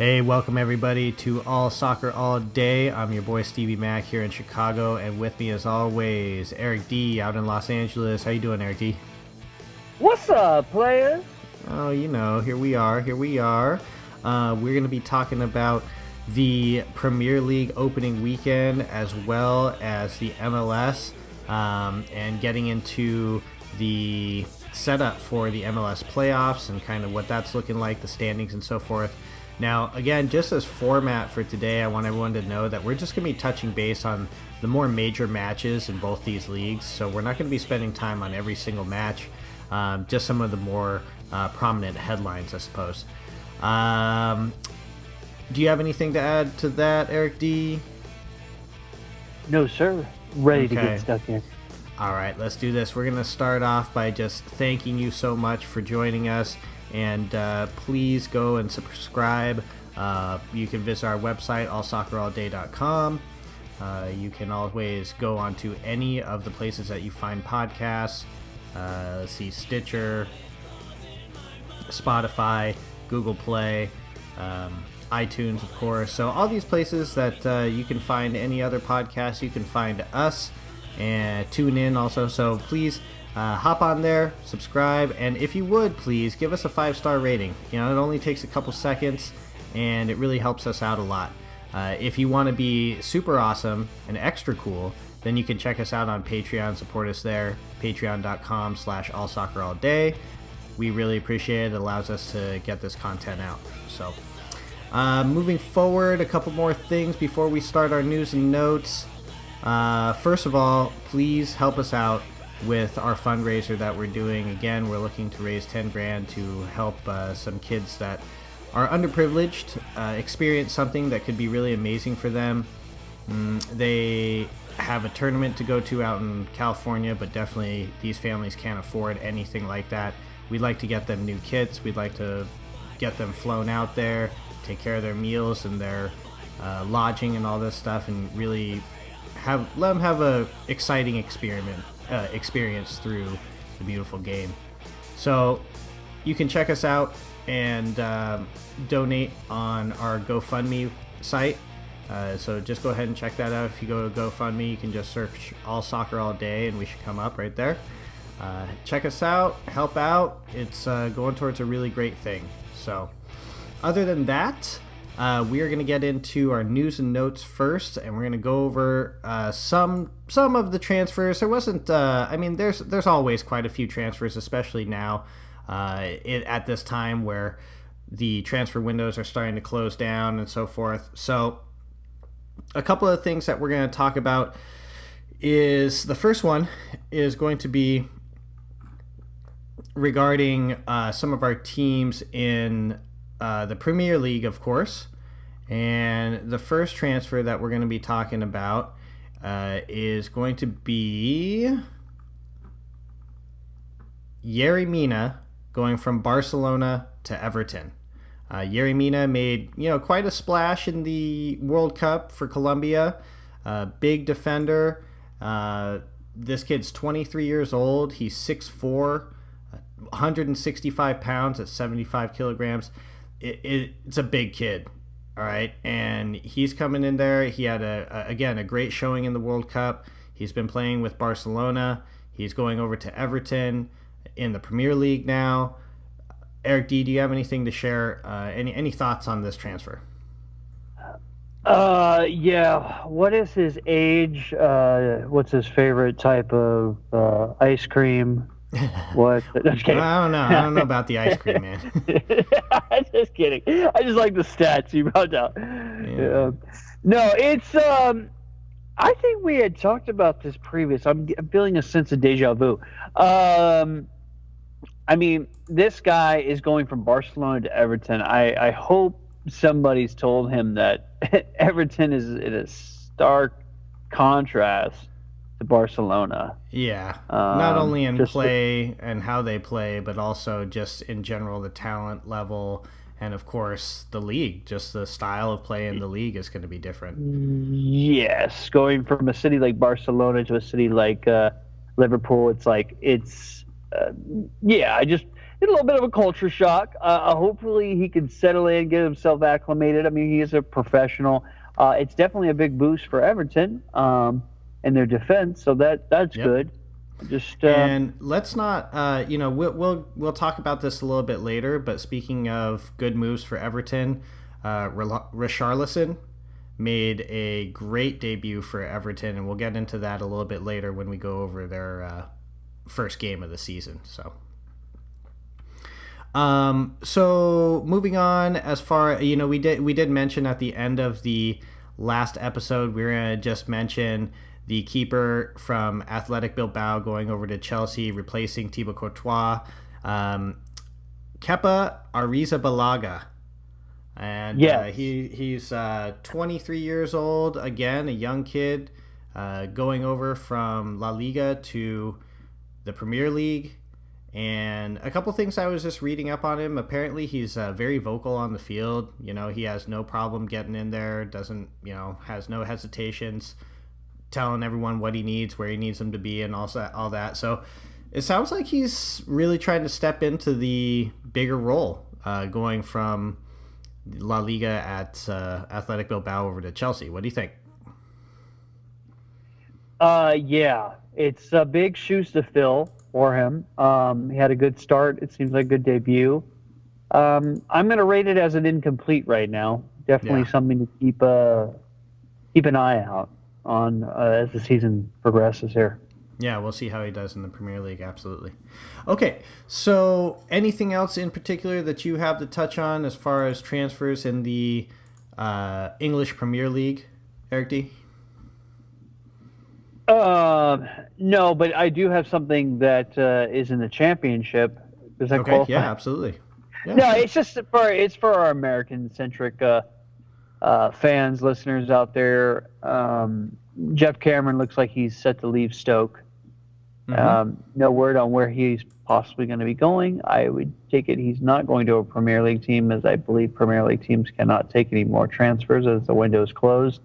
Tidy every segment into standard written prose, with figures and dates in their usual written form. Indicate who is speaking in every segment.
Speaker 1: Hey, welcome everybody to All Soccer All Day. I'm your boy Stevie Mac here in Chicago, and with me as always, Erik D out in Los Angeles. How you doing, Erik D?
Speaker 2: What's up, players?
Speaker 1: Oh, you know, here we are. We're going to be talking about the Premier League opening weekend as well as the MLS, and getting into the setup for the MLS playoffs and kind of what that's looking like, the standings and so forth. Now, again, just as format for today, I want everyone to know that we're just going to be touching base on the more major matches in both these leagues. So we're not going to be spending time on every single match, just some of the more prominent headlines, I suppose. Do you have anything to add to that, Erik D?
Speaker 2: No, sir. Ready to get stuck in.
Speaker 1: All right, let's do this. We're going to start off by just thanking you so much for joining us. And please go and subscribe. You can visit our website, allsoccerallday.com. You can always go onto any of the places that you find podcasts. Let's see, Stitcher, Spotify, Google Play, iTunes, of course. So all these places that you can find any other podcast, you can find us and tune in also. So please hop on there, subscribe, and if you would, please give us a 5-star rating. You know, it only takes a couple seconds, and it really helps us out a lot. If you want to be super awesome and extra cool, then you can check us out on Patreon. Support us there, patreon.com/allsoccerallday. We really appreciate it. It allows us to get this content out. So, moving forward, a couple more things before we start our news and notes. First of all, please help us out with our fundraiser that we're doing. Again, we're looking to raise 10 grand to help some kids that are underprivileged experience something that could be really amazing for them. They have a tournament to go to out in California, but definitely these families can't afford anything like that. We'd like to get them new kits. We'd like to get them flown out there, take care of their meals and their lodging and all this stuff, and really let them have a exciting experience through the beautiful game. So you can check us out and donate on our GoFundMe site. So just go ahead and check that out. If you go to GoFundMe, you can just search All Soccer All Day and we should come up right there. Check us out, help out. It's going towards a really great thing. So other than that, we are going to get into our news and notes first, and we're going to go over some of the transfers. There wasn't, there's always quite a few transfers, especially now at this time where the transfer windows are starting to close down and so forth. So a couple of things that we're going to talk about is, the first one is going to be regarding some of our teams in the Premier League, of course. And the first transfer that we're going to be talking about is going to be Yerry Mina going from Barcelona to Everton. Yerry Mina made quite a splash in the World Cup for Colombia. Big defender. This kid's 23 years old. He's 6'4", 165 pounds at 75 kilograms. It's a big kid. All right, and he's coming in there. He had a great showing in the World Cup. He's been playing with Barcelona. He's going over to Everton in the Premier League now. Erik D, do you have anything to share? Any thoughts on this transfer?
Speaker 2: Yeah. What is his age? What's his favorite type of ice cream? What? I'm just kidding.
Speaker 1: I don't know about the ice cream, man.
Speaker 2: Just kidding. I just like the stats you brought out. Yeah. No, it's I think we had talked about this previous. I'm feeling a sense of deja vu. I mean, this guy is going from Barcelona to Everton. I hope somebody's told him that Everton is in a stark contrast to Barcelona.
Speaker 1: Yeah, not only in play and how they play, but also just in general the talent level, and of course the league. Just the style of play in the league is going to be different.
Speaker 2: Yes, going from a city like Barcelona to a city like Liverpool, it's like a little bit of a culture shock. Hopefully, he can settle in, get himself acclimated. I mean, he is a professional. It's definitely a big boost for Everton in their defense, so that's
Speaker 1: Yep.
Speaker 2: good. Just
Speaker 1: And let's not, we'll talk about this a little bit later. But speaking of good moves for Everton, Richarlison made a great debut for Everton, and we'll get into that a little bit later when we go over their first game of the season. So moving on, as far we did mention at the end of the last episode, we were gonna just mention the keeper from Athletic Bilbao going over to Chelsea, replacing Thibaut Courtois, Kepa Arrizabalaga. And
Speaker 2: Yes.
Speaker 1: he's 23 years old, again, a young kid, going over from La Liga to the Premier League. And a couple things I was just reading up on him. Apparently, he's very vocal on the field. He has no problem getting in there, has no hesitations, telling everyone what he needs, where he needs them to be, and all that. So it sounds like he's really trying to step into the bigger role, going from La Liga at Athletic Bilbao over to Chelsea. What do you think?
Speaker 2: Yeah, it's big shoes to fill for him. He had a good start. It seems like a good debut. I'm going to rate it as an incomplete right now. Definitely something to keep an eye out on as the season progresses here.
Speaker 1: Yeah, we'll see how he does in the Premier League. Absolutely. Okay, so anything else in particular that you have to touch on as far as transfers in the English Premier League, Eric D?
Speaker 2: No, but I do have something that is in the Championship. Does that qualify?
Speaker 1: Yeah, absolutely. Yeah.
Speaker 2: No, it's for our American-centric fans, listeners out there. Jeff Cameron looks like he's set to leave Stoke. No word on where he's possibly going to be going. I would take it he's not going to a Premier League team, as I believe Premier League teams cannot take any more transfers as the window is closed.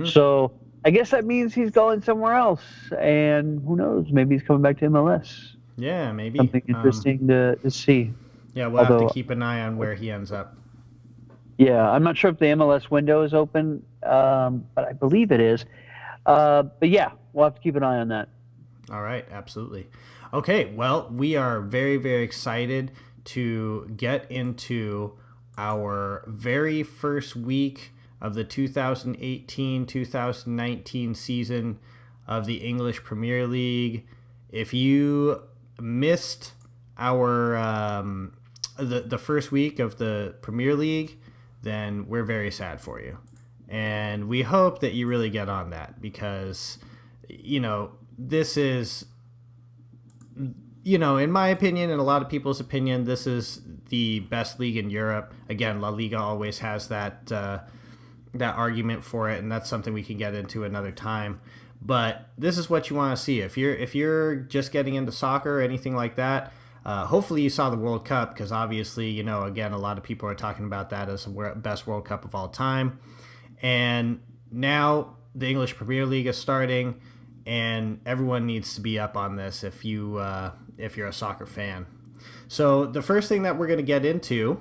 Speaker 2: So I guess that means he's going somewhere else, and who knows? Maybe he's coming back to MLS.
Speaker 1: Yeah, maybe.
Speaker 2: Something interesting to see.
Speaker 1: Yeah, we'll have to keep an eye on where he ends up.
Speaker 2: Yeah, I'm not sure if the MLS window is open, but I believe it is. But yeah, we'll have to keep an eye on that.
Speaker 1: All right, absolutely. Okay, well, we are very, very excited to get into our very first week of the 2018-2019 season of the English Premier League. If you missed our the first week of the Premier League, then we're very sad for you. And we hope that you really get on that, because, this is, in my opinion and a lot of people's opinion, this is the best league in Europe. Again, La Liga always has that argument for it, and that's something we can get into another time. But this is what you want to see. If you're just getting into soccer or anything like that, hopefully you saw the World Cup, because obviously, again, a lot of people are talking about that as the best World Cup of all time. And now the English Premier League is starting, and everyone needs to be up on this if you're a soccer fan. So the first thing that we're going to get into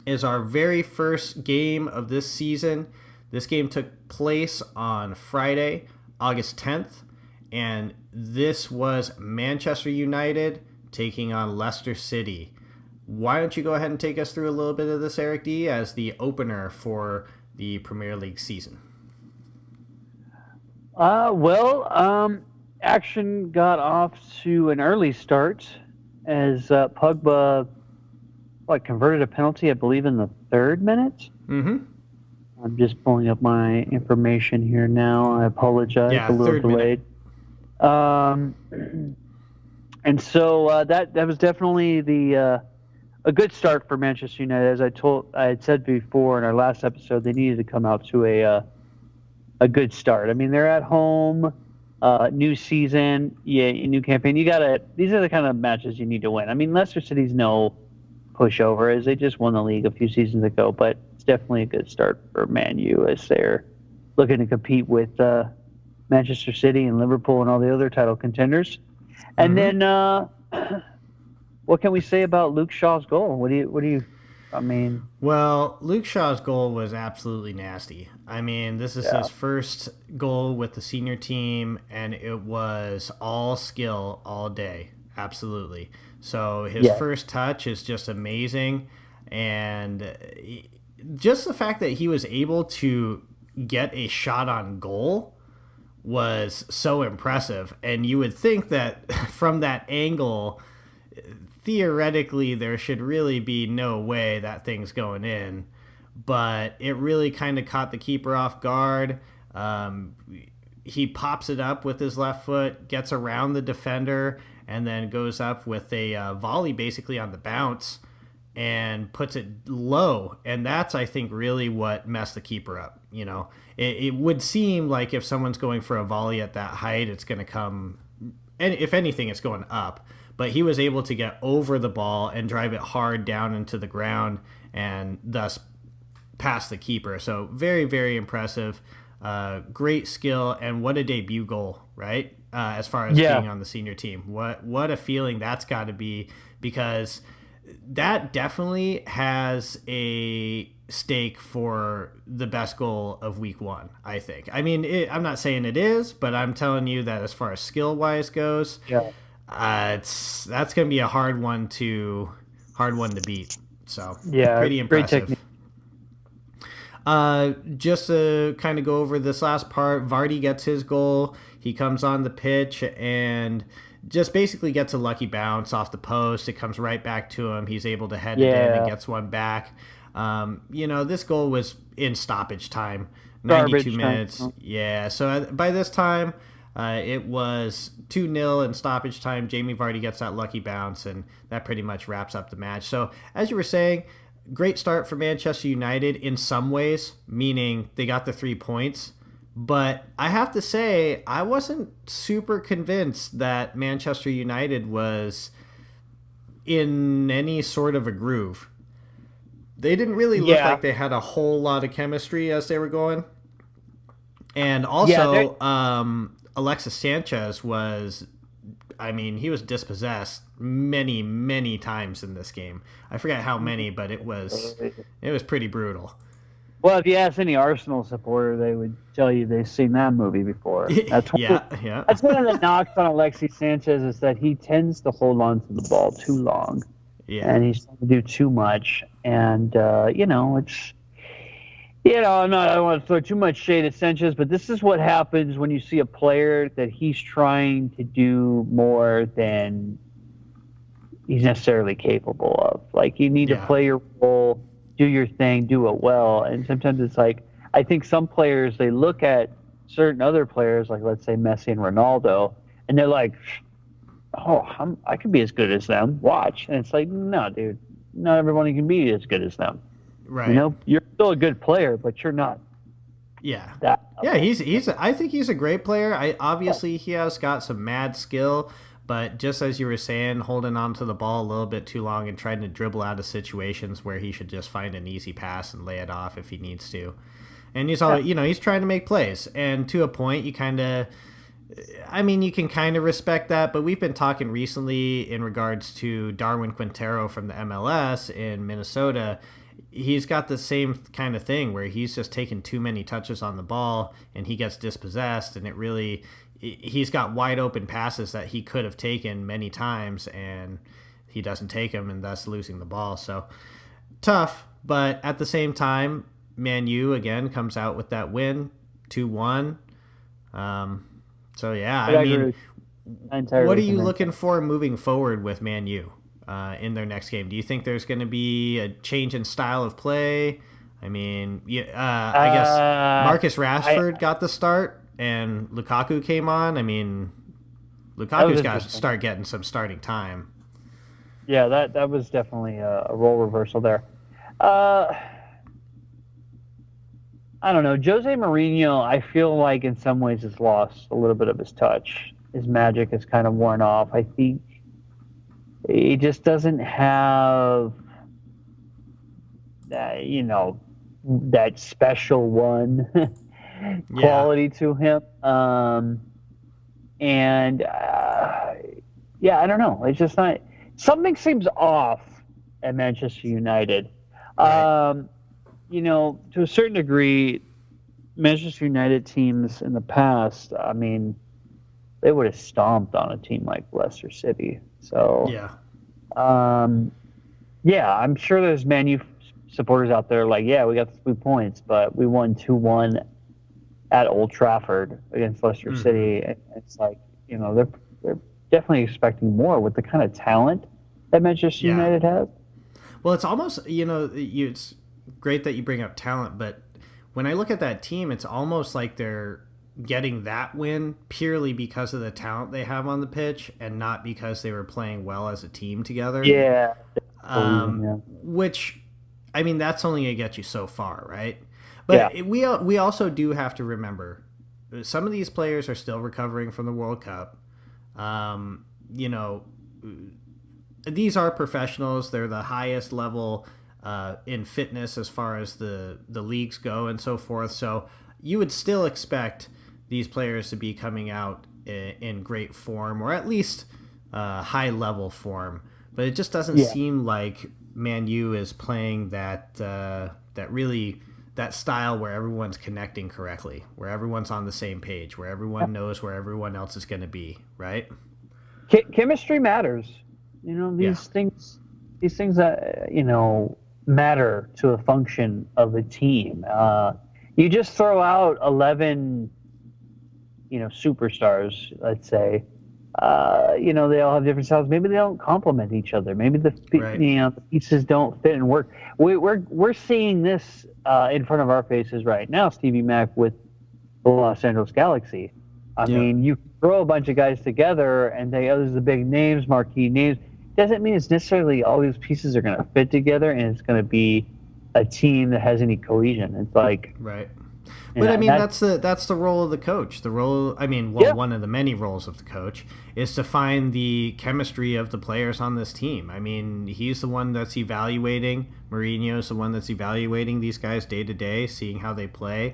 Speaker 1: is our very first game of this season. This game took place on Friday, August 10th, and this was Manchester United taking on Leicester City. Why don't you go ahead and take us through a little bit of this, Eric D, as the opener for the Premier League season?
Speaker 2: Action got off to an early start as Pogba converted a penalty, I believe, in the 3rd minute. I'm just pulling up my information here now. I apologize, a little delayed. And so that was definitely a good start for Manchester United. As I had said before in our last episode, they needed to come out to a good start. I mean, they're at home, new season, new campaign. These are the kind of matches you need to win. I mean, Leicester City's no pushover, as they just won the league a few seasons ago, but it's definitely a good start for Man U as they're looking to compete with Manchester City and Liverpool and all the other title contenders. And then what can we say about Luke Shaw's goal? What do you? I mean,
Speaker 1: Well, Luke Shaw's goal was absolutely nasty. I mean, this is
Speaker 2: yeah,
Speaker 1: his first goal with the senior team, and it was all skill all day. Absolutely. So his
Speaker 2: yeah,
Speaker 1: first touch is just amazing. And just the fact that he was able to get a shot on goal was so impressive. And you would think that from that angle, theoretically there should really be no way that thing's going in, but it really kind of caught the keeper off guard. He pops it up with his left foot, gets around the defender, and then goes up with a volley basically on the bounce and puts it low. And that's, I think, really what messed the keeper up. It would seem like if someone's going for a volley at that height, it's going to come, and if anything, it's going up. But he was able to get over the ball and drive it hard down into the ground and thus past the keeper. So very, very impressive. Great skill, and what a debut goal, right? As far as
Speaker 2: yeah,
Speaker 1: being on the senior team. What a feeling that's got to be, because that definitely has a stake for the best goal of week one, I think. I mean, I'm not saying it is, but I'm telling you that as far as skill-wise goes,
Speaker 2: yeah,
Speaker 1: that's going to be a hard one to beat. So
Speaker 2: yeah.
Speaker 1: pretty
Speaker 2: Great
Speaker 1: impressive.
Speaker 2: technique.
Speaker 1: Just to kind of go over this last part, Vardy gets his goal. He comes on the pitch and just basically gets a lucky bounce off the post. It comes right back to him. He's able to head it in and
Speaker 2: Yeah,
Speaker 1: gets one back. This goal was in stoppage time, 92
Speaker 2: garbage
Speaker 1: minutes.
Speaker 2: time.
Speaker 1: Yeah, so by this time, it was 2-0 in stoppage time. Jamie Vardy gets that lucky bounce, and that pretty much wraps up the match. So, as you were saying, great start for Manchester United in some ways, meaning they got the 3 points. But I have to say, I wasn't super convinced that Manchester United was in any sort of a groove. They didn't really look
Speaker 2: Yeah,
Speaker 1: like they had a whole lot of chemistry as they were going. And
Speaker 2: yeah.
Speaker 1: also, Alexis Sanchez was, I mean, he was dispossessed many, many times in this game. I forget how many, but it was pretty brutal.
Speaker 2: Well, if you ask any Arsenal supporter, they would tell you they've seen that movie before.
Speaker 1: Yeah, yeah,
Speaker 2: That's one of the knocks on Alexis Sanchez is that he tends to hold on to the ball too long,
Speaker 1: yeah,
Speaker 2: and he's trying to do too much. And it's I don't want to throw too much shade at Sanchez, but this is what happens when you see a player that he's trying to do more than he's necessarily capable of. Like, you need to
Speaker 1: yeah,
Speaker 2: play your role, do your thing, do it well. And sometimes it's like, I think some players, they look at certain other players, like let's say Messi and Ronaldo, and they're like, oh, I could be as good as them. Watch. And it's like, no, dude, not everyone can be as good as them.
Speaker 1: right.
Speaker 2: You're still a good player, but you're not
Speaker 1: Yeah.
Speaker 2: that.
Speaker 1: Yeah, I think he's a great player. Obviously he has got some mad skill, but just as you were saying, holding on to the ball a little bit too long and trying to dribble out of situations where he should just find an easy pass and lay it off if he needs to. And he's he's trying to make plays, and to a point you can kind of respect that, but we've been talking recently in regards to Darwin Quintero from the MLS in Minnesota. He's got the same kind of thing where he's just taking too many touches on the ball and he gets dispossessed, and he's got wide open passes that he could have taken many times and he doesn't take them, and thus losing the ball. So tough, but at the same time, Man U again comes out with that win, 2-1. So yeah, I mean, what are you looking for moving forward with Man U in their next game? Do you think there's going to be a change in style of play? I mean, I guess Marcus Rashford got the start and Lukaku came on. I mean, Lukaku's got to start getting some starting time.
Speaker 2: Yeah, that was definitely a role reversal there. I don't know. Jose Mourinho, I feel like in some ways has lost a little bit of his touch. His magic has kind of worn off. I think he just doesn't have that, that special one quality to him. I don't know. It's just not. something seems off at Manchester United.
Speaker 1: Right.
Speaker 2: To a certain degree, Manchester United teams in the past, I mean, they would have stomped on a team like Leicester City. So,
Speaker 1: Yeah.
Speaker 2: yeah, I'm sure there's Man U supporters out there like, yeah, we got the 3 points, but we won 2-1 at Old Trafford against Leicester
Speaker 1: Mm-hmm.
Speaker 2: City. And it's like, they're definitely expecting more with the kind of talent that Manchester
Speaker 1: Yeah.
Speaker 2: United has.
Speaker 1: Well, it's almost it's great that you bring up talent, but when I look at that team, it's almost like they're getting that win purely because of the talent they have on the pitch and not because they were playing well as a team together.
Speaker 2: Yeah, cohesion, yeah.
Speaker 1: Which, I mean, that's only gonna get you so far, right?
Speaker 2: Yeah,
Speaker 1: But we also do have to remember some of these players are still recovering from the World Cup. Um, you know, these are professionals. They're the highest level in fitness as far as the leagues go and so forth. So you would still expect these players to be coming out in great form, or at least high level form. But it just doesn't
Speaker 2: yeah.
Speaker 1: seem like Man U is playing that style where everyone's connecting correctly, where everyone's on the same page, where everyone knows where everyone else is going to be, right?
Speaker 2: Chemistry matters.
Speaker 1: Yeah.
Speaker 2: These things that matter to a function of a team. You just throw out 11, superstars. Let's say, they all have different styles. Maybe they don't complement each other. Maybe
Speaker 1: Right.
Speaker 2: the pieces don't fit and work. We're seeing this in front of our faces right now. Stevie Mac with the Los Angeles Galaxy. I
Speaker 1: Yep.
Speaker 2: mean, you throw a bunch of guys together and they, oh, these are the big names, marquee names. Doesn't mean it's necessarily all these pieces are going to fit together and it's going to be a team that has any cohesion. It's like,
Speaker 1: Right. But I mean,
Speaker 2: that,
Speaker 1: that's the role of the coach. The role, I mean, well,
Speaker 2: yeah,
Speaker 1: one of the many roles of the coach is to find the chemistry of the players on this team. I mean, he's the one that's evaluating. Mourinho's the one that's evaluating these guys day to day, seeing how they play,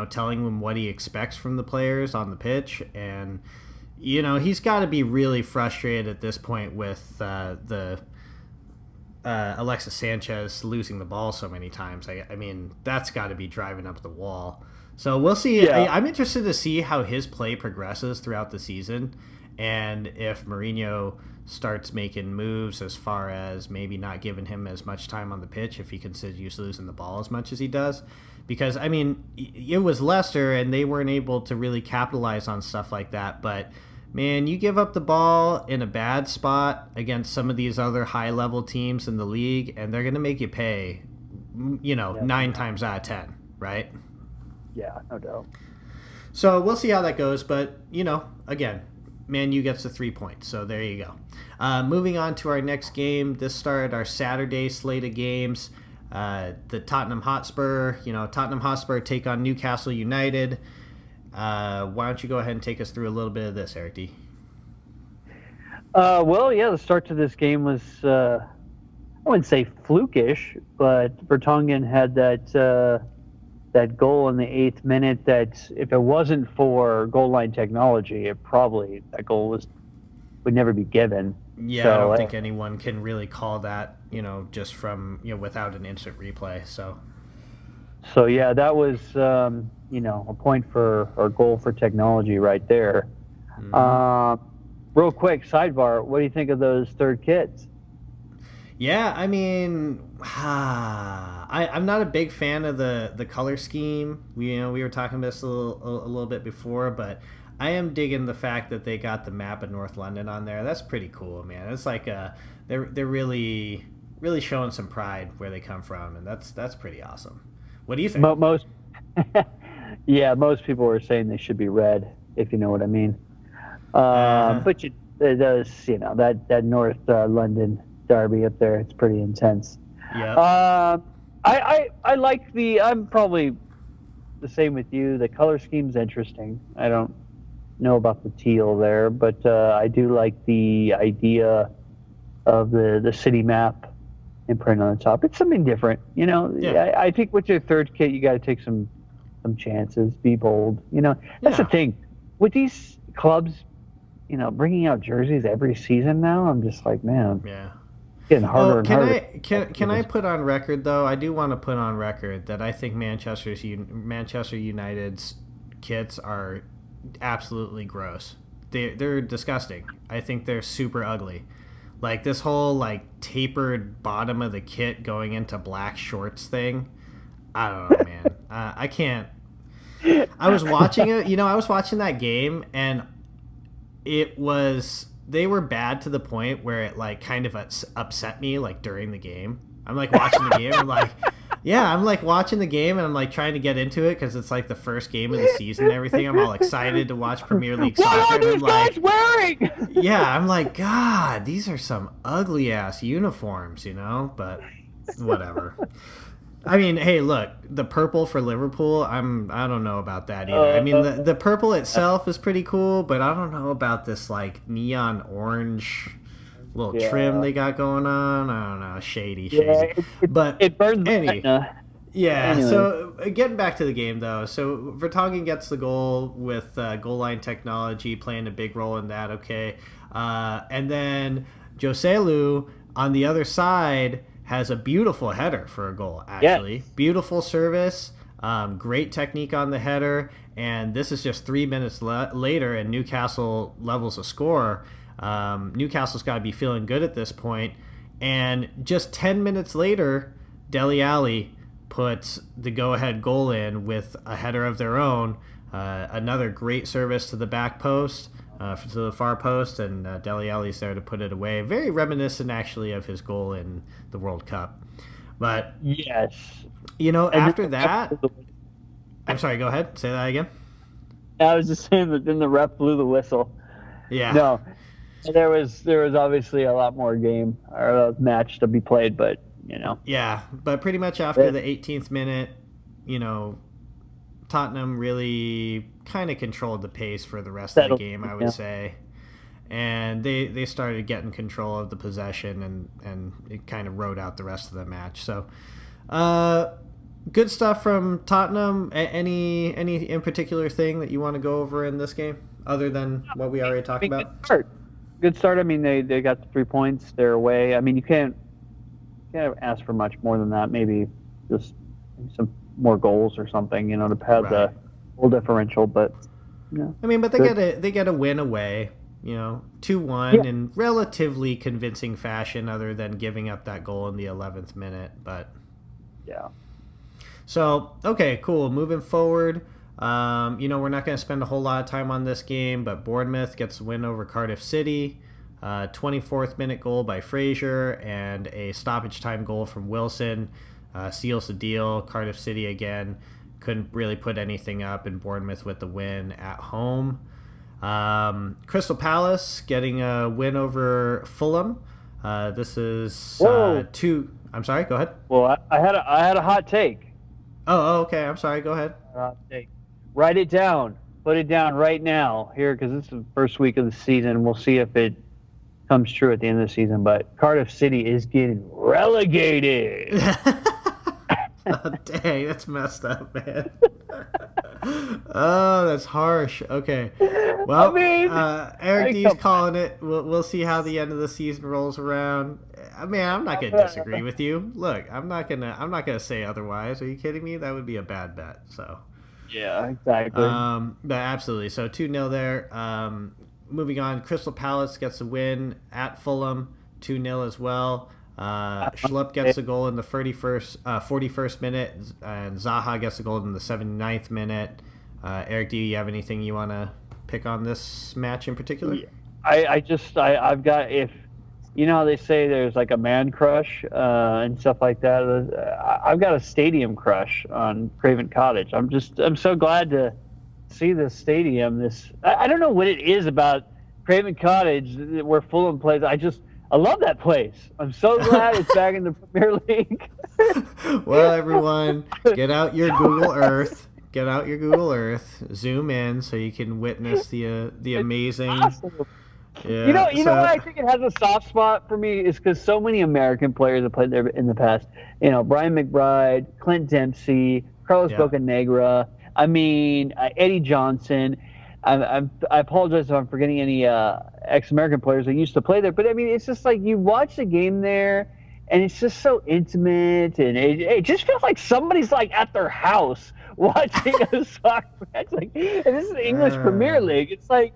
Speaker 1: telling them what he expects from the players on the pitch, and he's got to be really frustrated at this point with the Alexis Sanchez losing the ball so many times. I mean, that's got to be driving up the wall. So we'll see.
Speaker 2: yeah,
Speaker 1: I'm interested to see how his play progresses throughout the season, and if Mourinho starts making moves as far as maybe not giving him as much time on the pitch if he continues losing the ball as much as he does. Because, I mean, it was Leicester, and they weren't able to really capitalize on stuff like that, but man, you give up the ball in a bad spot against some of these other high level teams in the league, and they're going to make you pay,
Speaker 2: yeah,
Speaker 1: 9 times out of 10, right?
Speaker 2: yeah, no doubt.
Speaker 1: So we'll see how that goes, but, again, Man U gets the 3 points, so there you go. Moving on to our next game. This started our Saturday slate of games. The Tottenham Hotspur, Tottenham Hotspur take on Newcastle United. Why don't you go ahead and take us through a little bit of this, Eric D?
Speaker 2: Well, yeah, the start to this game was, I wouldn't say flukish, but Vertonghen had that goal in the 8th minute that if it wasn't for goal line technology, that goal would never be given.
Speaker 1: Yeah,
Speaker 2: So,
Speaker 1: I don't think anyone can really call that, just from, without an instant replay.
Speaker 2: So yeah, that was a point for or goal for technology right there.
Speaker 1: Mm-hmm.
Speaker 2: Real quick sidebar: what do you think of those third kits?
Speaker 1: Yeah, I mean, I'm not a big fan of the color scheme. We were talking about this a little bit before, but I am digging the fact that they got the map of North London on there. That's pretty cool, man. It's like they're really showing some pride where they come from, and that's pretty awesome. What do you think?
Speaker 2: Most, yeah, most people were saying they should be red, if you know what I mean.
Speaker 1: Uh,
Speaker 2: But it does, that North London derby up there. It's pretty intense.
Speaker 1: yep.
Speaker 2: I like I'm probably the same with you. The color scheme's interesting. I don't know about the teal there, but I do like the idea of the city map imprint on the top. It's something different,
Speaker 1: Yeah.
Speaker 2: I think with your third kit, you got to take some chances, be bold. That's the
Speaker 1: Yeah.
Speaker 2: thing with these clubs. bringing out jerseys every season now. I'm just like, man,
Speaker 1: Yeah.
Speaker 2: it's getting harder
Speaker 1: Oh,
Speaker 2: and
Speaker 1: can
Speaker 2: harder.
Speaker 1: I put on record though? I do want to put on record that I think Manchester United's kits are absolutely gross. They're disgusting. I think they're super ugly. Like this whole like tapered bottom of the kit going into black shorts thing. I don't know, man. I can't. I was watching it. I was watching that game, and they were bad to the point where it like kind of upset me like during the game. I'm like watching the game. I'm like watching the game, and I'm like trying to get into it because it's like the first game of the season and everything. I'm all excited to watch Premier League soccer.
Speaker 2: What are these guys wearing?
Speaker 1: Yeah, I'm like, God, these are some ugly ass uniforms, but whatever. I mean, hey, look, the purple for Liverpool, I don't know about that either. I mean, the purple itself is pretty cool, but I don't know about this like neon orange little trim they got going on. I don't know, shady. But
Speaker 2: it burns.
Speaker 1: Yeah. So getting back to the game though, so Vertonghen gets the goal with goal line technology playing a big role in that. Okay, and then Joselu on the other side has a beautiful header for a goal, actually.
Speaker 2: Yes.
Speaker 1: Beautiful service, great technique on the header, and this is just 3 minutes later, and Newcastle levels a score. Newcastle's got to be feeling good at this point, and just 10 minutes later, Dele Alli puts the go-ahead goal in with a header of their own. Another great service to the back post. To the far post, and Dele Alli's there to put it away. Very reminiscent, actually, of his goal in the World Cup. But
Speaker 2: yes,
Speaker 1: after that, I'm sorry. Go ahead. Say that again.
Speaker 2: I was just saying that then the ref blew the whistle.
Speaker 1: Yeah.
Speaker 2: No, there was obviously a lot more game or match to be played, but
Speaker 1: Yeah, but pretty much after the 18th minute, Tottenham really kind of controlled the pace for the rest of the game, I would say. And they started getting control of the possession, and it kind of rode out the rest of the match. So, good stuff from Tottenham. Any in particular thing that you want to go over in this game, other than what we already talked about?
Speaker 2: Good start. I mean, they got the 3 points. They're away. I mean, you can't ask for much more than that. Maybe just some more goals or something, to pad the goal differential. But
Speaker 1: I mean, but they get a win away, 2-1 in relatively convincing fashion, other than giving up that goal in the 11th minute. But
Speaker 2: yeah.
Speaker 1: So okay, cool. Moving forward, we're not going to spend a whole lot of time on this game, but Bournemouth gets a win over Cardiff City. 24th minute goal by Fraser and a stoppage time goal from Wilson. Seals the deal. Cardiff City again couldn't really put anything up, and Bournemouth with the win at home. Crystal Palace getting a win over Fulham. This is two. I'm sorry. Go ahead.
Speaker 2: Well, I had a hot take.
Speaker 1: Oh, okay. I'm sorry. Go ahead.
Speaker 2: Hot take. Write it down. Put it down right now here, because this is the first week of the season. We'll see if it comes true at the end of the season. But Cardiff City is getting relegated.
Speaker 1: Oh, dang, that's messed up, man. Oh, that's harsh. Okay. Well, Erik D's calling it. We'll see how the end of the season rolls around. I mean, I'm not gonna disagree with you. Look, I'm not gonna say otherwise. Are you kidding me? That would be a bad bet. So.
Speaker 2: Yeah, exactly.
Speaker 1: But absolutely. So 2-0 there. Moving on, Crystal Palace gets a win at Fulham, 2-0 as well. Schlupp gets a goal in the 41st minute, and Zaha gets a goal in the 79th minute. Erik, do you have anything you want to pick on this match in particular?
Speaker 2: I've got, if how they say there's like a man crush and stuff like that. I've got a stadium crush on Craven Cottage. I'm so glad to see this stadium. I don't know what it is about Craven Cottage where Fulham plays. I love that place. I'm so glad it's back in the Premier League.
Speaker 1: Well, everyone, get out your Google Earth. Get out your Google Earth. Zoom in so you can witness the amazing.
Speaker 2: Awesome.
Speaker 1: Yeah,
Speaker 2: you know why I think it has a soft spot for me is because so many American players have played there in the past. Brian McBride, Clint Dempsey, Carlos Bocanegra. I mean, Eddie Johnson. I apologize if I'm forgetting any ex-American players that used to play there, but I mean, it's just like you watch the game there, and it's just so intimate, and it just feels like somebody's like at their house watching a soccer match. Like, and this is the English Premier League. It's like,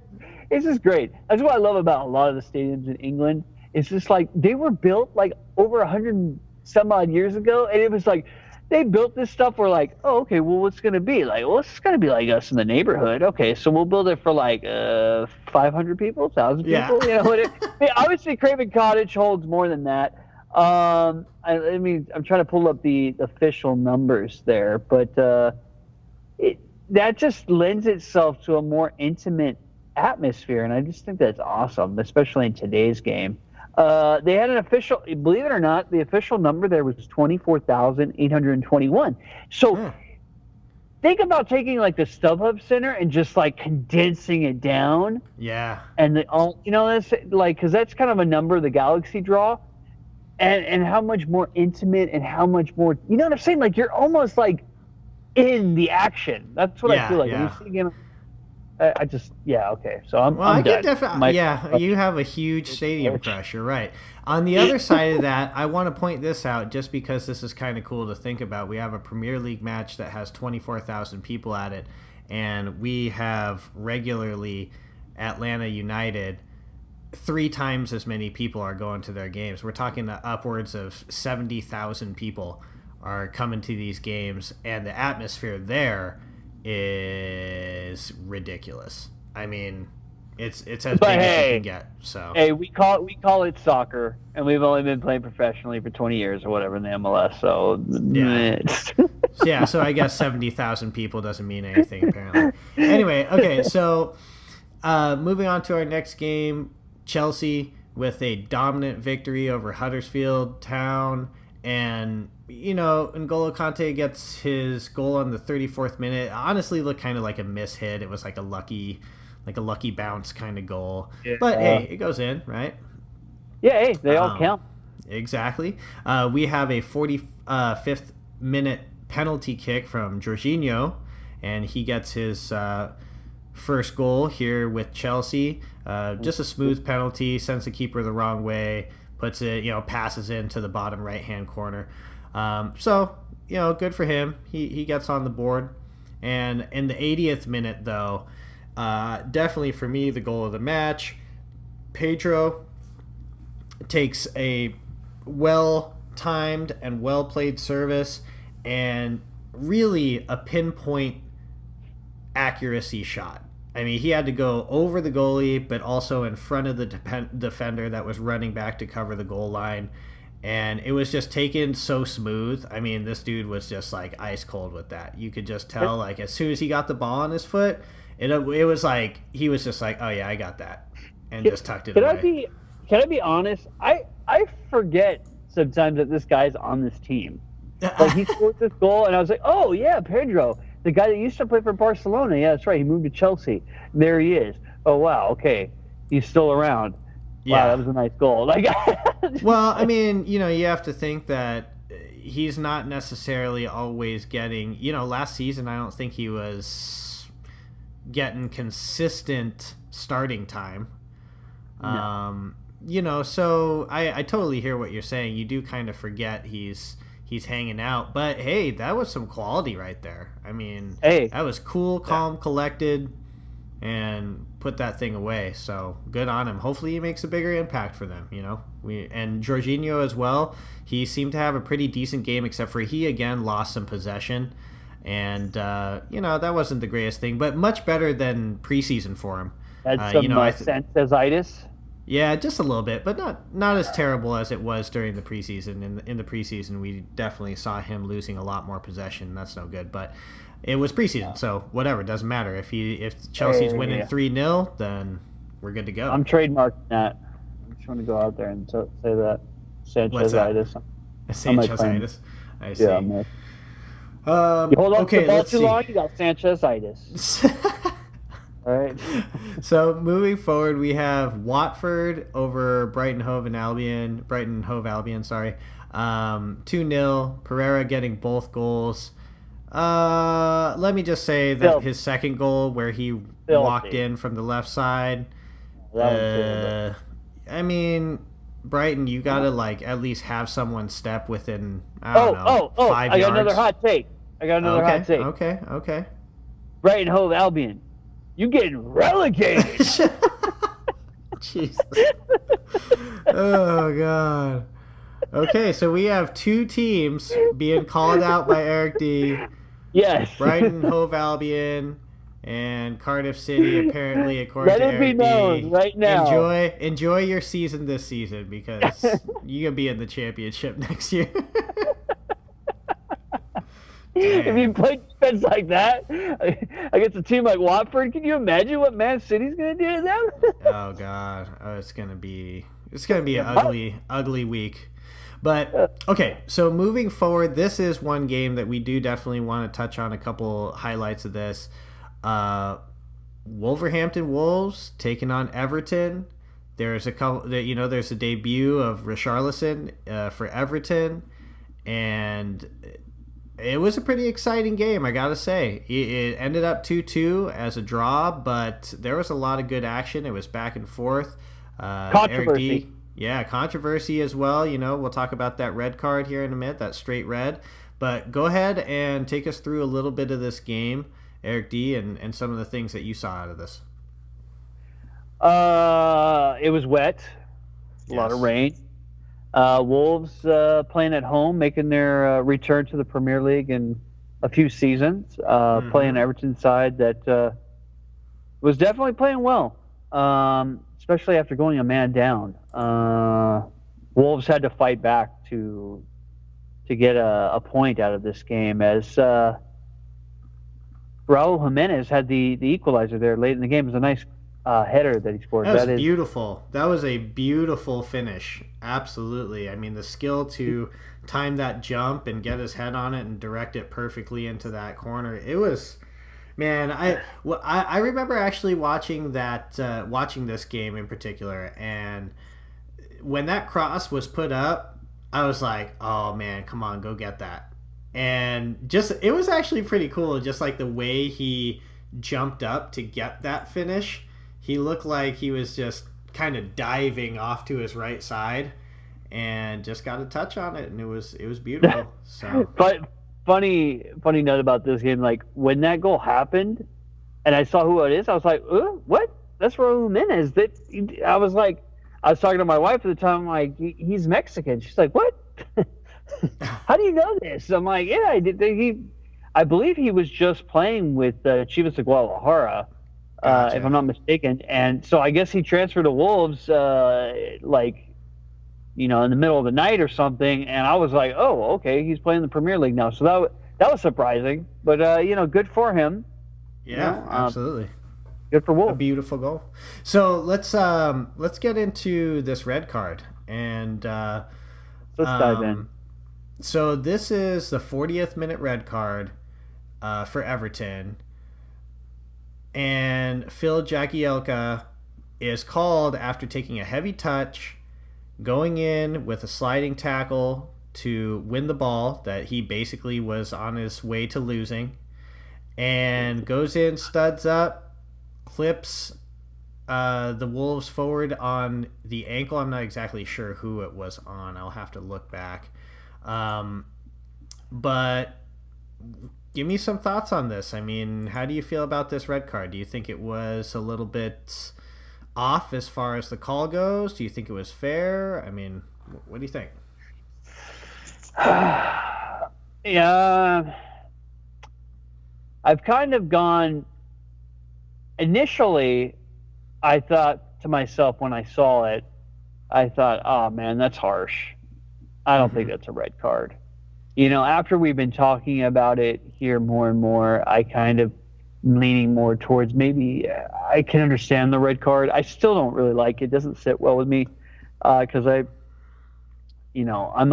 Speaker 2: it's just great. That's what I love about a lot of the stadiums in England. It's just like they were built like over 100 some odd years ago, and it was like they built this stuff. We're like, oh, okay, well, what's going to be like? Well, it's going to be like us in the neighborhood. Okay, so we'll build it for like 500 people, 1,000 people. You know, obviously Craven Cottage holds more than that. I mean, I'm trying to pull up the official numbers there, but that just lends itself to a more intimate atmosphere, and I just think that's awesome, especially in today's game. They had an official, believe it or not, the official number there was 24,821. So think about taking like the StubHub Center and just like condensing it down.
Speaker 1: Yeah.
Speaker 2: And that's like, because that's kind of a number the Galaxy draw, and how much more intimate and how much more, you know what I'm saying? Like you're almost like in the action. That's what I feel like when you see a game. I just, okay. So I'm
Speaker 1: I
Speaker 2: done.
Speaker 1: can definitely, you have a huge stadium crush. You're right. On the other side of that, I want to point this out just because this is kind of cool to think about. We have a Premier League match that has 24,000 people at it, and we have regularly Atlanta United 3 times as many people are going to their games. We're talking upwards of 70,000 people are coming to these games, and the atmosphere there is ridiculous. I mean, it's as big as you can get. So
Speaker 2: hey, we call it soccer, and we've only been playing professionally for 20 years or whatever in the MLS. So
Speaker 1: yeah, so I guess 70,000 people doesn't mean anything apparently. Anyway, okay, so moving on to our next game, Chelsea with a dominant victory over Huddersfield Town, and N'Golo Kante gets his goal on the 34th minute. It honestly looked kind of like a mishit. It was like a lucky bounce kind of goal. Yeah. But hey, it goes in, right?
Speaker 2: Yeah, hey, they all count.
Speaker 1: Exactly. We have a 45th minute penalty kick from Jorginho, and he gets his first goal here with Chelsea. Just a smooth penalty, sends the keeper the wrong way, puts it, passes into the bottom right-hand corner. So, good for him. He gets on the board. And in the 80th minute, though, definitely for me, the goal of the match, Pedro takes a well-timed and well-played service and really a pinpoint accuracy shot. I mean, he had to go over the goalie, but also in front of the defender that was running back to cover the goal line. And it was just taken so smooth. I mean, this dude was just like ice cold with that. You could just tell, like, as soon as he got the ball on his foot, it was like he was just like, oh yeah, I got that, and just tucked it away.
Speaker 2: Can I be honest? I forget sometimes that this guy's on this team. Like he scored this goal, and I was like, oh yeah, Pedro, the guy that used to play for Barcelona. Yeah, that's right. He moved to Chelsea. There he is. Oh wow, okay, he's still around.
Speaker 1: Yeah,
Speaker 2: wow, that was a nice goal. Like,
Speaker 1: well, I mean, you have to think that he's not necessarily always getting. Last season, I don't think he was getting consistent starting time. No. So I totally hear what you're saying. You do kind of forget he's hanging out, but hey, that was some quality right there. I mean, that was cool, calm, collected, and put that thing away. So good on him. Hopefully he makes a bigger impact for them. And Jorginho as well. He seemed to have a pretty decent game, except for he again lost some possession, and that wasn't the greatest thing, but much better than preseason for him.
Speaker 2: Had some Sanchezitis.
Speaker 1: Yeah, just a little bit, but not as terrible as it was during the preseason. In the preseason, we definitely saw him losing a lot more possession. That's no good, but it was preseason, so whatever, doesn't matter. If Chelsea's winning 3-0, then we're good to go.
Speaker 2: I'm trademarking that. I'm just going to go out there and say that Sanchezitis.
Speaker 1: Sanchezitis. I see.
Speaker 2: Yeah, you hold on to the ball too long, you got Sanchezitis. All right.
Speaker 1: So moving forward, we have Watford over Brighton Hove Albion. 2-0. Pereira getting both goals. let me just say that
Speaker 2: Filthy.
Speaker 1: his second goal, where he
Speaker 2: Filthy.
Speaker 1: walked in from the left side,
Speaker 2: That was terrible.
Speaker 1: I mean, Brighton, you gotta like at least have someone step within, I don't know,
Speaker 2: Oh!
Speaker 1: 5
Speaker 2: I got
Speaker 1: yards.
Speaker 2: another hot take.
Speaker 1: Okay.
Speaker 2: Brighton Hove Albion, you getting relegated?
Speaker 1: Jesus. Oh God. Okay, so we have 2 teams being called out by Eric D.
Speaker 2: Yes.
Speaker 1: Brighton Hove Albion and Cardiff City, apparently, according
Speaker 2: Let
Speaker 1: to
Speaker 2: it be
Speaker 1: Eric
Speaker 2: known
Speaker 1: D.
Speaker 2: right now.
Speaker 1: Enjoy your season this season, because you're gonna be in the championship next year.
Speaker 2: If you play defense like that against a team like Watford, can you imagine what Man City's going to do to them?
Speaker 1: Oh God, it's gonna be an ugly week. But okay, so moving forward, this is one game that we do definitely want to touch on. A couple highlights of this: Wolverhampton Wolves taking on Everton. There's a couple, there's a debut of Richarlison for Everton, and it was a pretty exciting game, I gotta say. It ended up 2-2 as a draw, but there was a lot of good action. It was back and forth.
Speaker 2: Controversy.
Speaker 1: Controversy as well. We'll talk about that red card here in a minute, that straight red. But go ahead and take us through a little bit of this game, Eric D, and some of the things that you saw out of this.
Speaker 2: It was wet. A lot of rain. Wolves playing at home, making their return to the Premier League in a few seasons. Playing Everton side that was definitely playing well, especially after going a man down. Wolves had to fight back to get a point out of this game, as Raul Jimenez had the equalizer there late in the game. It was a nice header that he scored.
Speaker 1: That was beautiful. That was a beautiful finish. Absolutely. I mean, the skill to time that jump and get his head on it and direct it perfectly into that corner. It was, man. I remember actually watching this game in particular, and when that cross was put up, I was like, oh man, come on, go get that. And just, it was actually pretty cool, just like the way he jumped up to get that finish. He looked like he was just kind of diving off to his right side and just got a touch on it, and it was beautiful. So,
Speaker 2: but funny note about this game, like when that goal happened and I saw who it is, I was like, what? That's Raul Jimenez. I was talking to my wife at the time, I'm like, he's Mexican. She's like, what? How do you know this? I'm like, yeah, I believe he was just playing with Chivas de Guadalajara.
Speaker 1: Gotcha.
Speaker 2: If I'm not mistaken. And so I guess he transferred to Wolves, in the middle of the night or something. And I was like, oh, okay, he's playing the Premier League now. So that was surprising, but good for him.
Speaker 1: Yeah, absolutely.
Speaker 2: Good for Wolves.
Speaker 1: A beautiful goal. So let's get into this red card, and
Speaker 2: let's dive in.
Speaker 1: So this is the 40th minute red card for Everton. And Phil Jagielka is called after taking a heavy touch, going in with a sliding tackle to win the ball that he basically was on his way to losing, and goes in, studs up, clips the Wolves forward on the ankle. I'm not exactly sure who it was on. I'll have to look back. But give me some thoughts on this. I mean, how do you feel about this red card? Do you think it was a little bit off as far as the call goes? Do you think it was fair? I mean, what do you think?
Speaker 2: Yeah, I've kind of gone. Initially, I thought to myself when I saw it, I thought, oh man, that's harsh. I don't think that's a red card. After we've been talking about it here more and more, I kind of leaning more towards maybe I can understand the red card. I still don't really like it. It doesn't sit well with me because I'm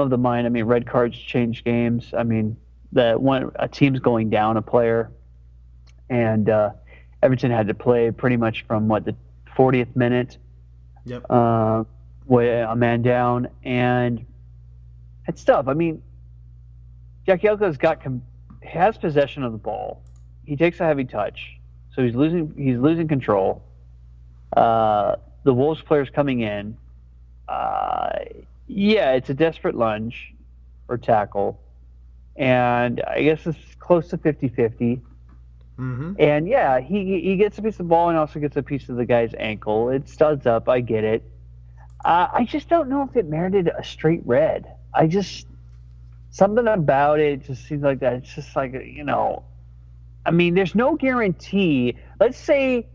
Speaker 2: of the mind. I mean, red cards change games. I mean, a team's going down a player, and Everton had to play pretty much from the 40th minute.
Speaker 1: Yep.
Speaker 2: With a man down, and it's tough. I mean, Jagielka's has possession of the ball. he takes a heavy touch, so he's losing control. The Wolves player's coming in. Uh, yeah, it's a desperate lunge or tackle, and I guess it's close to 50-50.
Speaker 1: Mm-hmm.
Speaker 2: And yeah, he gets a piece of the ball and also gets a piece of the guy's ankle. It studs up. I get it. I just don't know if it merited a straight red. Something about it just seems like that. It's just like, I mean, there's no guarantee. Let's say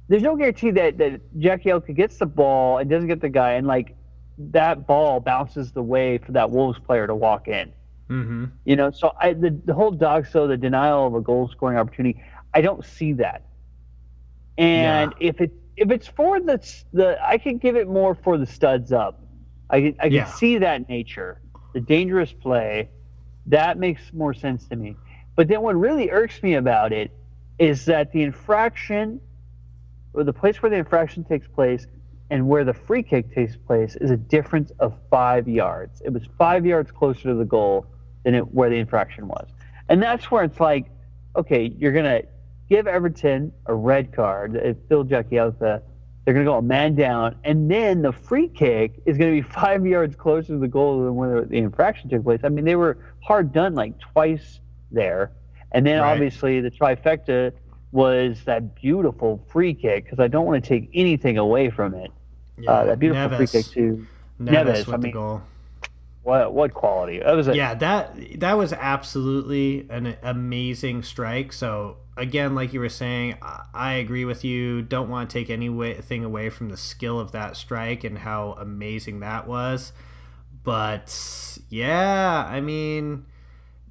Speaker 2: there's no guarantee that Jackie Elka gets the ball and doesn't get the guy, and like that ball bounces the way for that Wolves player to walk in.
Speaker 1: Mm-hmm.
Speaker 2: So the whole the denial of a goal scoring opportunity, I don't see that. And
Speaker 1: Yeah.
Speaker 2: if it's for the I can give it more for the studs up. I can
Speaker 1: Yeah.
Speaker 2: see that nature, the dangerous play, that makes more sense to me. But then what really irks me about it is that the infraction, or the place where the infraction takes place and where the free kick takes place, is a difference of 5 yards. It was 5 yards closer to the goal than where the infraction was. And that's where it's like, okay, you're going to give Everton a red card. If Phil Jagielka, they're going to go a man down, and then the free kick is going to be 5 yards closer to the goal than where the infraction took place. I mean, they were hard done like twice there. And then
Speaker 1: Right.
Speaker 2: obviously the trifecta was that beautiful free kick, because I don't want to take anything away from it.
Speaker 1: Yeah.
Speaker 2: That beautiful free
Speaker 1: Neves.
Speaker 2: kick to
Speaker 1: Neves
Speaker 2: Neves.
Speaker 1: with the goal.
Speaker 2: What quality? That was
Speaker 1: Yeah, that was absolutely an amazing strike. So again, like you were saying, I agree with you. Don't want to take anything away from the skill of that strike and how amazing that was. But yeah, I mean,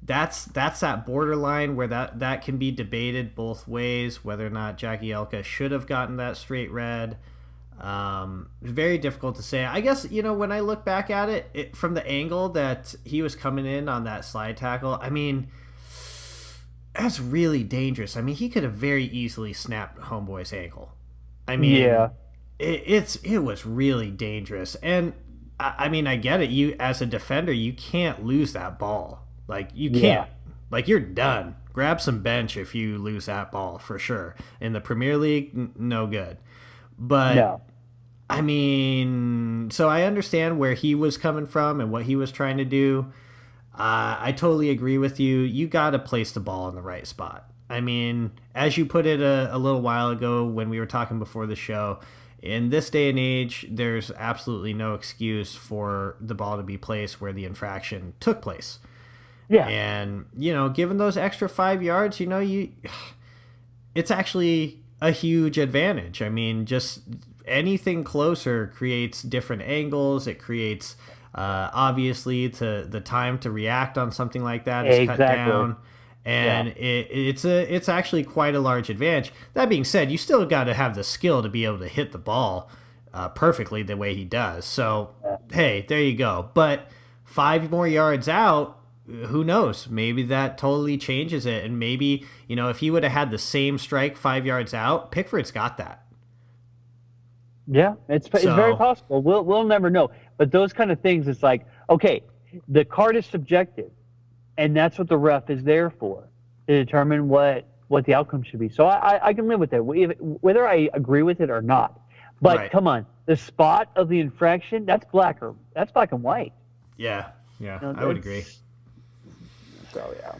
Speaker 1: that's that borderline where that can be debated both ways, whether or not Jagielka should have gotten that straight red. Very difficult to say. I guess, when I look back at it, from the angle that he was coming in on that slide tackle, I mean, that's really dangerous. I mean, he could have very easily snapped Homeboy's ankle. I mean,
Speaker 2: Yeah.
Speaker 1: it was really dangerous. And I mean, I get it. You, as a defender, you can't lose that ball. Like, you can't. Like, you're done. Grab some bench if you lose that ball, for sure. In the Premier League, no good. But
Speaker 2: No.
Speaker 1: I mean, so I understand where he was coming from and what he was trying to do. I totally agree with you. You got to place the ball in the right spot. I mean, as you put it a little while ago when we were talking before the show, in this day and age, there's absolutely no excuse for the ball to be placed where the infraction took place.
Speaker 2: Yeah.
Speaker 1: And, given those extra 5 yards, it's actually a huge advantage. I mean, just anything closer creates different angles. It creates, obviously, the time to react on something like that is cut down. And it's actually quite a large advantage. That being said, you still got to have the skill to be able to hit the ball perfectly the way he does. So, hey, there you go. But 5 more yards out, who knows? Maybe that totally changes it. And maybe, if he would have had the same strike 5 yards out, Pickford's got that.
Speaker 2: Yeah, it's very possible. We'll never know. But those kind of things, it's like, okay, the card is subjective, and that's what the ref is there for, to determine what the outcome should be. So I can live with that, whether I agree with it or not. But
Speaker 1: Right.
Speaker 2: Come on, the spot of the infraction, that's black and white.
Speaker 1: Yeah, I would agree.
Speaker 2: So, yeah.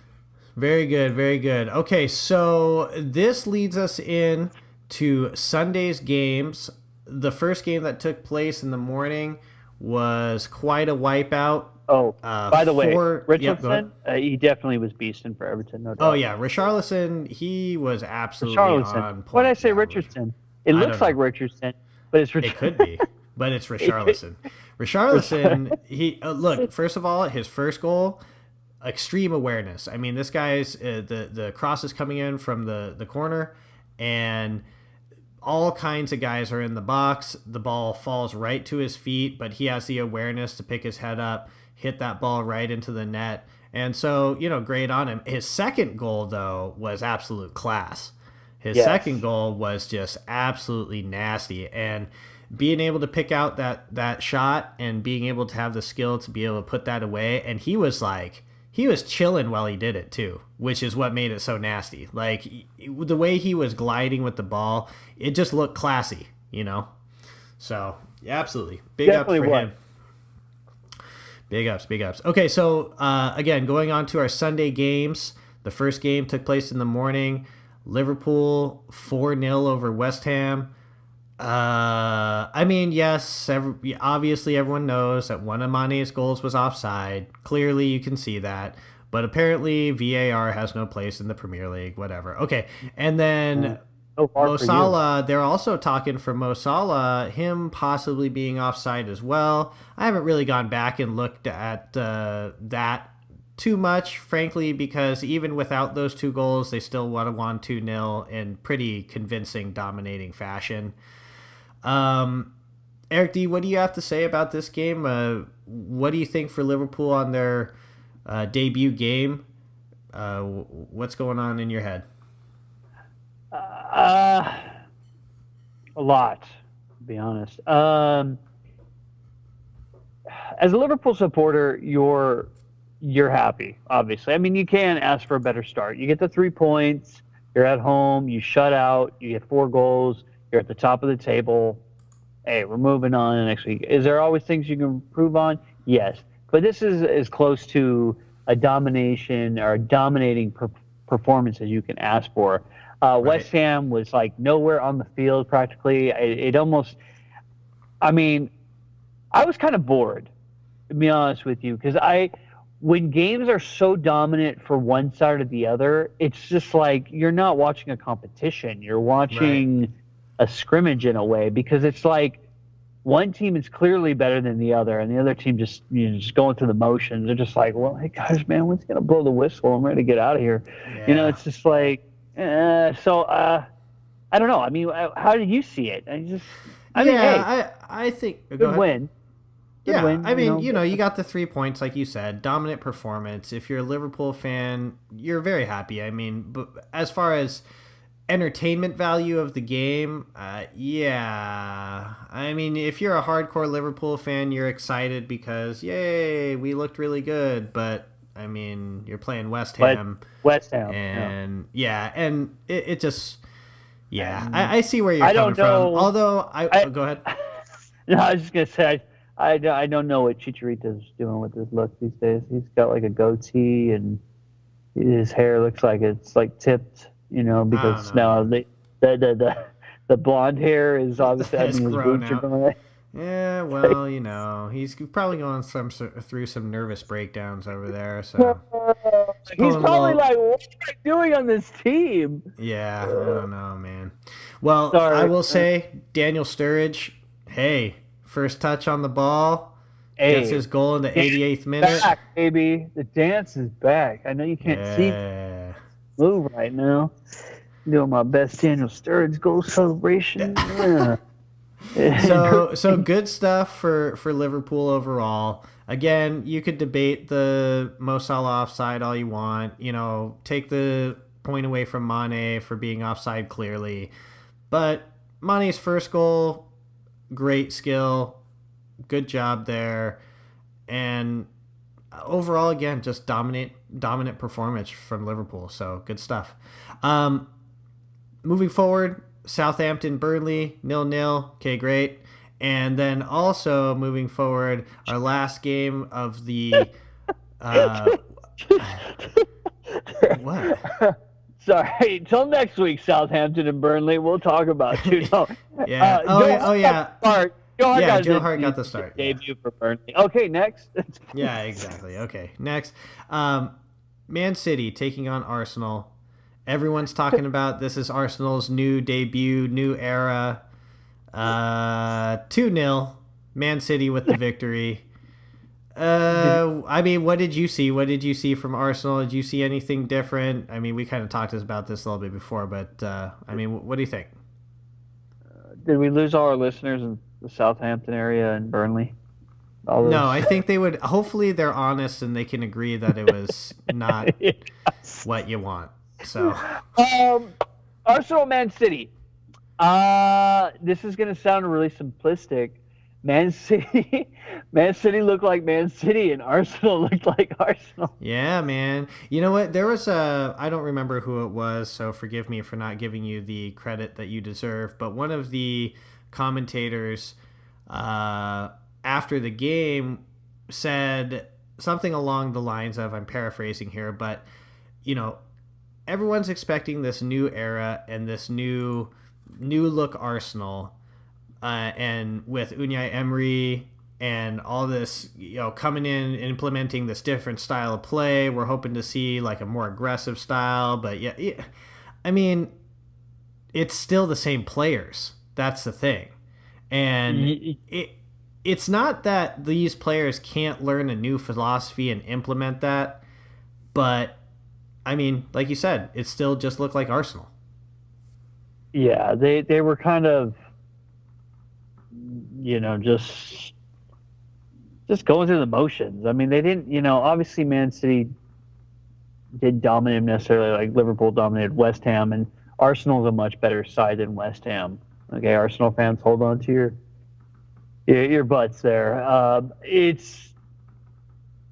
Speaker 1: Very good, very good. Okay, so this leads us in to Sunday's games. The first game that took place in the morning was quite a wipeout.
Speaker 2: Oh, by the way, Richardson,
Speaker 1: Yep,
Speaker 2: he definitely was beasting for Everton, no doubt.
Speaker 1: oh, yeah, Richarlison, he was absolutely on point.
Speaker 2: Why did I say
Speaker 1: Yeah,
Speaker 2: Richardson? It
Speaker 1: I
Speaker 2: looks
Speaker 1: don't
Speaker 2: like
Speaker 1: know.
Speaker 2: Richardson, but it's Richardson.
Speaker 1: It could be, but it's Richarlison. Richarlison, he look, first of all, his first goal, extreme awareness. I mean, this guy's the cross is coming in from the corner, and all kinds of guys are in the box. The ball falls right to his feet, but he has the awareness to pick his head up, hit that ball right into the net. And so, great on him. His second goal, though, was absolute class. His second goal was just absolutely nasty. And being able to pick out that shot and being able to have the skill to be able to put that away. And he was like he was chilling while he did it too, which is what made it so nasty. Like the way he was gliding with the ball, it just looked classy, you know. So yeah, absolutely, big
Speaker 2: Definitely
Speaker 1: ups for
Speaker 2: was.
Speaker 1: him. Big ups, big ups. Okay, so again, going on to our Sunday games. The first game took place in the morning. Liverpool 4-0 over West Ham. I mean, yes, obviously everyone knows that one of Mane's goals was offside. Clearly, you can see that. But apparently, VAR has no place in the Premier League, whatever. Okay, and then
Speaker 2: So far
Speaker 1: Mo
Speaker 2: for you.
Speaker 1: Salah, they're also talking for Mo Salah, him possibly being offside as well. I haven't really gone back and looked at that too much, frankly, because even without those 2 goals, they still would have won 2-0 in pretty convincing, dominating fashion. Eric D, what do you have to say about this game? What do you think for Liverpool on their debut game? What's going on in your head?
Speaker 2: A lot, to be honest. As a Liverpool supporter, you're happy, obviously. I mean, you can't ask for a better start. You get the 3 points. You're at home. You shut out. You get 4 goals. You're at the top of the table. Hey, we're moving on to next week. Is there always things you can improve on? Yes. But this is as close to a domination or a dominating performance as you can ask for. West Ham was like nowhere on the field practically. It almost, I mean, I was kind of bored, to be honest with you, because when games are so dominant for one side or the other, it's just like you're not watching a competition. You're watching a scrimmage in a way, because it's like one team is clearly better than the other, and the other team just going through the motions. They're just like, well, hey guys, man, when's gonna blow the whistle? I'm ready to get out of here.
Speaker 1: Yeah.
Speaker 2: You know, it's just like, I don't know. I mean, how did you see it?
Speaker 1: I think
Speaker 2: good win.
Speaker 1: Yeah,
Speaker 2: win,
Speaker 1: I mean, you got the 3 points, like you said, dominant performance. If you're a Liverpool fan, you're very happy. I mean, but as far as entertainment value of the game, yeah. I mean, if you're a hardcore Liverpool fan, you're excited because, yay, we looked really good. But, I mean, you're playing West Ham. And, and it just, I see where you're coming from. Although, go ahead.
Speaker 2: No, I was just going to say, I don't know what Chicharito's doing with his look these days. He's got like a goatee, and his hair looks like it's like tipped, because now the blonde hair is obviously his boots are going.
Speaker 1: Yeah, well, he's probably going through some nervous breakdowns over there. So
Speaker 2: he's probably like, "What am I doing on this team?"
Speaker 1: Yeah, I don't know, man. Well,
Speaker 2: Sorry.
Speaker 1: I will say, Daniel Sturridge, hey, first touch on the ball, gets his goal in the 88th minute.
Speaker 2: Back, baby. The dance is back. I know you can't see move right now. I'm doing my best Daniel Sturridge goal celebration.
Speaker 1: So good stuff for Liverpool overall. Again, you could debate the Mo Salah offside all you want. Take the point away from Mane for being offside clearly. But Mane's first goal, great skill, good job there, and overall, again, just dominant performance from Liverpool. So good stuff. Moving forward, Southampton, Burnley 0-0. Okay, great. And then also moving forward, our last game of the what?
Speaker 2: Sorry, till next week, Southampton and Burnley. We'll talk about you.
Speaker 1: Yeah. Joe Hart got the start.
Speaker 2: Debut for Burnley. Okay, next.
Speaker 1: Yeah, exactly. Okay, next. Man City taking on Arsenal. Everyone's talking about this is Arsenal's new debut, new era. 2-0. Man City with the victory. I mean, what did you see? What did you see from Arsenal? Did you see anything different? I mean, we kind of talked about this a little bit before, but I mean, what do you think?
Speaker 2: Did we lose all our listeners in the Southampton area and Burnley?
Speaker 1: No, I think they would. Hopefully, they're honest and they can agree that it was not what you want. So,
Speaker 2: Arsenal, Man City. This is going to sound really simplistic, Man City, Man City looked like Man City, and Arsenal looked like Arsenal.
Speaker 1: Yeah, man. You know what? There was a, I don't remember who it was, so forgive me for not giving you the credit that you deserve, but one of the commentators uh, after the game said something along the lines of, I'm paraphrasing here, but, you know, everyone's expecting this new era and this new look Arsenal, and with Unai Emery and all this, coming in and implementing this different style of play, we're hoping to see like a more aggressive style. But yeah, I mean, it's still the same players. That's the thing, and it's not that these players can't learn a new philosophy and implement that, but I mean, like you said, it still just looked like Arsenal.
Speaker 2: Yeah, they were kind of, just going through the motions. I mean, they didn't, obviously Man City did dominate them necessarily like Liverpool dominated West Ham, and Arsenal's a much better side than West Ham. Okay, Arsenal fans, hold on to your butts there.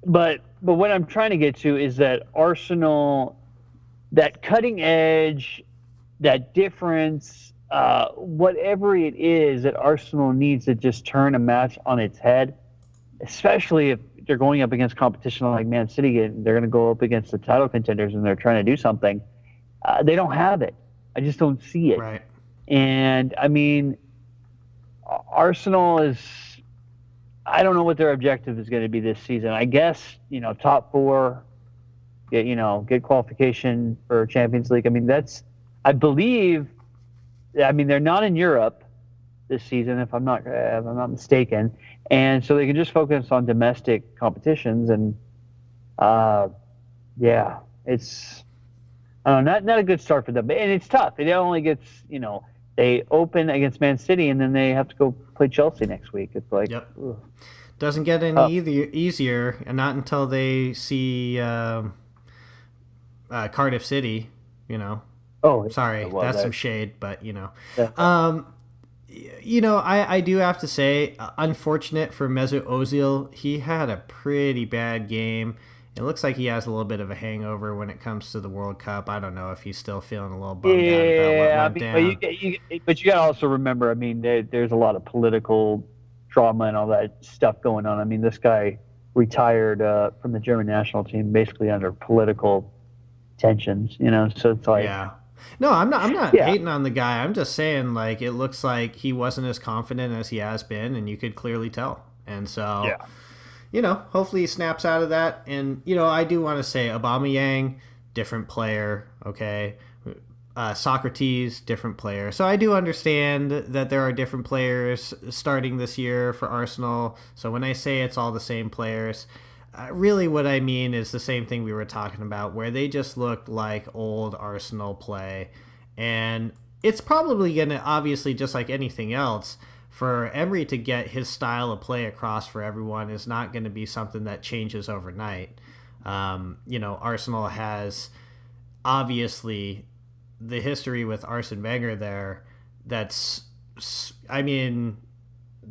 Speaker 2: But what I'm trying to get to is that Arsenal, that cutting edge, that difference, whatever it is that Arsenal needs to just turn a match on its head, especially if they're going up against competition like Man City, and they're going to go up against the title contenders and they're trying to do something. They don't have it. I just don't see it.
Speaker 1: Right.
Speaker 2: And I mean, Arsenal is, I don't know what their objective is going to be this season. I guess, top four, get qualification for Champions League. I mean, I believe, they're not in Europe this season, if I'm not mistaken, and so they can just focus on domestic competitions. And yeah, it's, I don't know, not a good start for them, and it's tough. It only gets, they open against Man City and then they have to go play Chelsea next week. It's like,
Speaker 1: yep. Doesn't get any easier, and not until they see Cardiff City.
Speaker 2: Oh,
Speaker 1: sorry, that's some shade, but
Speaker 2: Yeah.
Speaker 1: I do have to say, unfortunate for Mesut Ozil, he had a pretty bad game. It looks like he has a little bit of a hangover when it comes to the World Cup. I don't know if he's still feeling a little bummed out about what went down.
Speaker 2: But you got to also remember, there's a lot of political drama and all that stuff going on. I mean, this guy retired from the German national team basically under political tensions, so it's like,
Speaker 1: yeah. No, I'm not hating on the guy. I'm just saying, like, it looks like he wasn't as confident as he has been, and you could clearly tell. And so, hopefully he snaps out of that. And, I do want to say Aubameyang, different player, okay? Socrates, different player. So I do understand that there are different players starting this year for Arsenal. So when I say it's all the same players, really what I mean is the same thing we were talking about, where they just look like old Arsenal play. And it's probably going to, obviously, just like anything else, for Emery to get his style of play across for everyone is not going to be something that changes overnight. Arsenal has obviously the history with Arsene Wenger there. That's,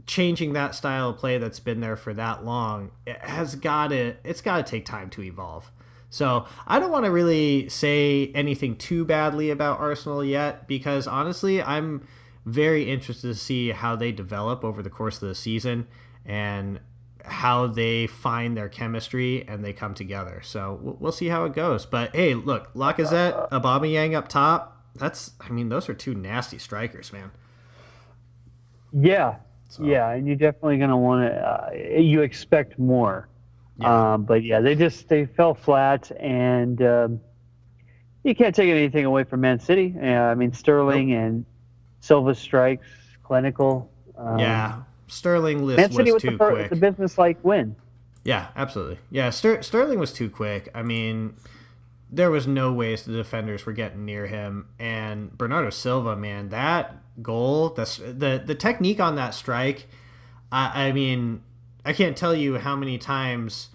Speaker 1: changing that style of play that's been there for that long, it's got to take time to evolve. So I don't want to really say anything too badly about Arsenal yet, because honestly, I'm very interested to see how they develop over the course of the season and how they find their chemistry and they come together. So we'll see how it goes. But hey, look, Lacazette, Aubameyang up top, those are two nasty strikers, man.
Speaker 2: Yeah. So. Yeah, and you're definitely going to want to. You expect more, but yeah, they fell flat, and you can't take anything away from Man City. Sterling and Silva's strikes, clinical.
Speaker 1: Sterling was
Speaker 2: Man City
Speaker 1: too quick.
Speaker 2: The business-like win.
Speaker 1: Yeah, absolutely. Yeah, Sterling was too quick. There was no ways the defenders were getting near him, and Bernardo Silva, man, that goal, the technique on that strike. I can't tell you how many times,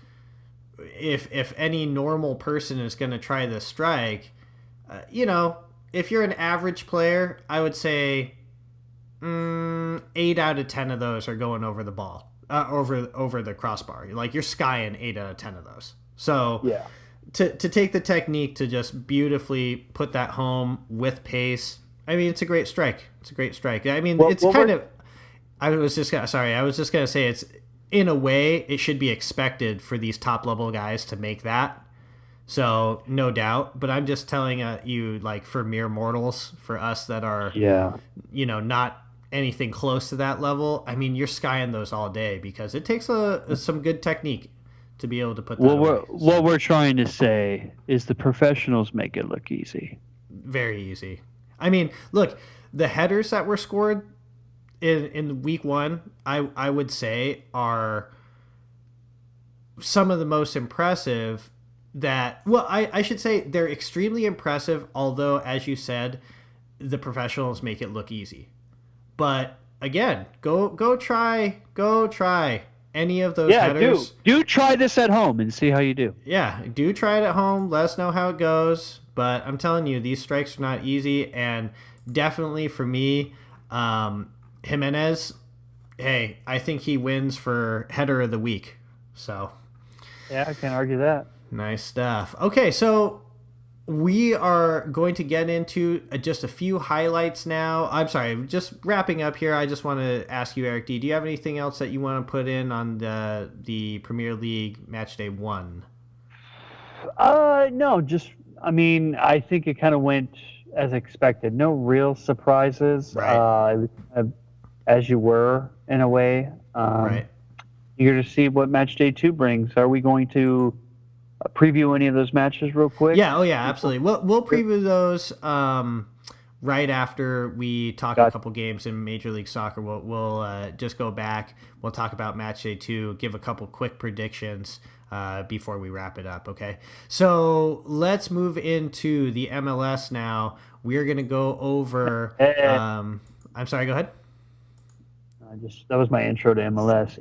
Speaker 1: if any normal person is going to try this strike, if you're an average player, I would say 8 out of 10 of those are going over the ball, over the crossbar. Like, you're skying 8 out of 10 of those. So
Speaker 2: Yeah.
Speaker 1: to take the technique to just beautifully put that home with pace, I mean, it's a great strike. It's a great strike. I mean, it's kind of. I was just gonna say, it's, in a way, it should be expected for these top level guys to make that. So no doubt, but I'm just telling you, like, for mere mortals, for us that are, not anything close to that level. I mean, you're skying those all day because it takes some good technique to be able to put that away.
Speaker 2: What we're trying to say is the professionals make it look easy.
Speaker 1: Very easy. I mean, look, the headers that were scored in week 1, I would say are some of the most impressive. I should say they're extremely impressive, although, as you said, the professionals make it look easy. But again, go try any of those headers.
Speaker 2: Do try this at home and see how you do.
Speaker 1: Yeah, do try it at home. Let us know how it goes. But I'm telling you, these strikes are not easy, and definitely for me, Jimenez, hey, I think he wins for header of the week. So
Speaker 2: yeah, I can't argue that.
Speaker 1: Nice stuff. Okay, so we are going to get into just a few highlights now. I'm sorry, just wrapping up here. I just want to ask you, Eric D, do you have anything else that you want to put in on the Premier League Matchday 1?
Speaker 2: No, just, I mean, I think it kind of went as expected. No real surprises.
Speaker 1: Right.
Speaker 2: As you were, in a way.
Speaker 1: Right.
Speaker 2: Eager to see what Matchday 2 brings. Are we going to preview any of those matches real quick?
Speaker 1: Yeah, absolutely. We'll preview those right after we talk a couple games in Major League Soccer. We'll just go back. We'll talk about Matchday 2, give a couple quick predictions before we wrap it up, okay? So let's move into the MLS now. We're going to go over... I'm sorry, go ahead.
Speaker 2: That was my intro to MLS.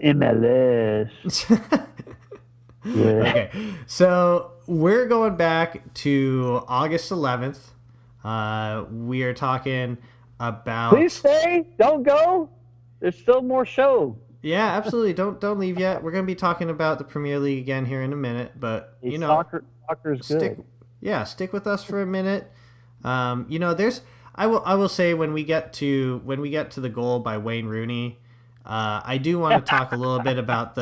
Speaker 2: Yeah.
Speaker 1: Okay, so we're going back to August 11th. We are talking about...
Speaker 2: Please stay. Don't go. There's still more show.
Speaker 1: Yeah, absolutely. Don't leave yet. We're going to be talking about the Premier League again here in a minute, but
Speaker 2: soccer's good.
Speaker 1: Stick with us for a minute. There's... I will say when we get to the goal by Wayne Rooney, I do want to talk a little bit about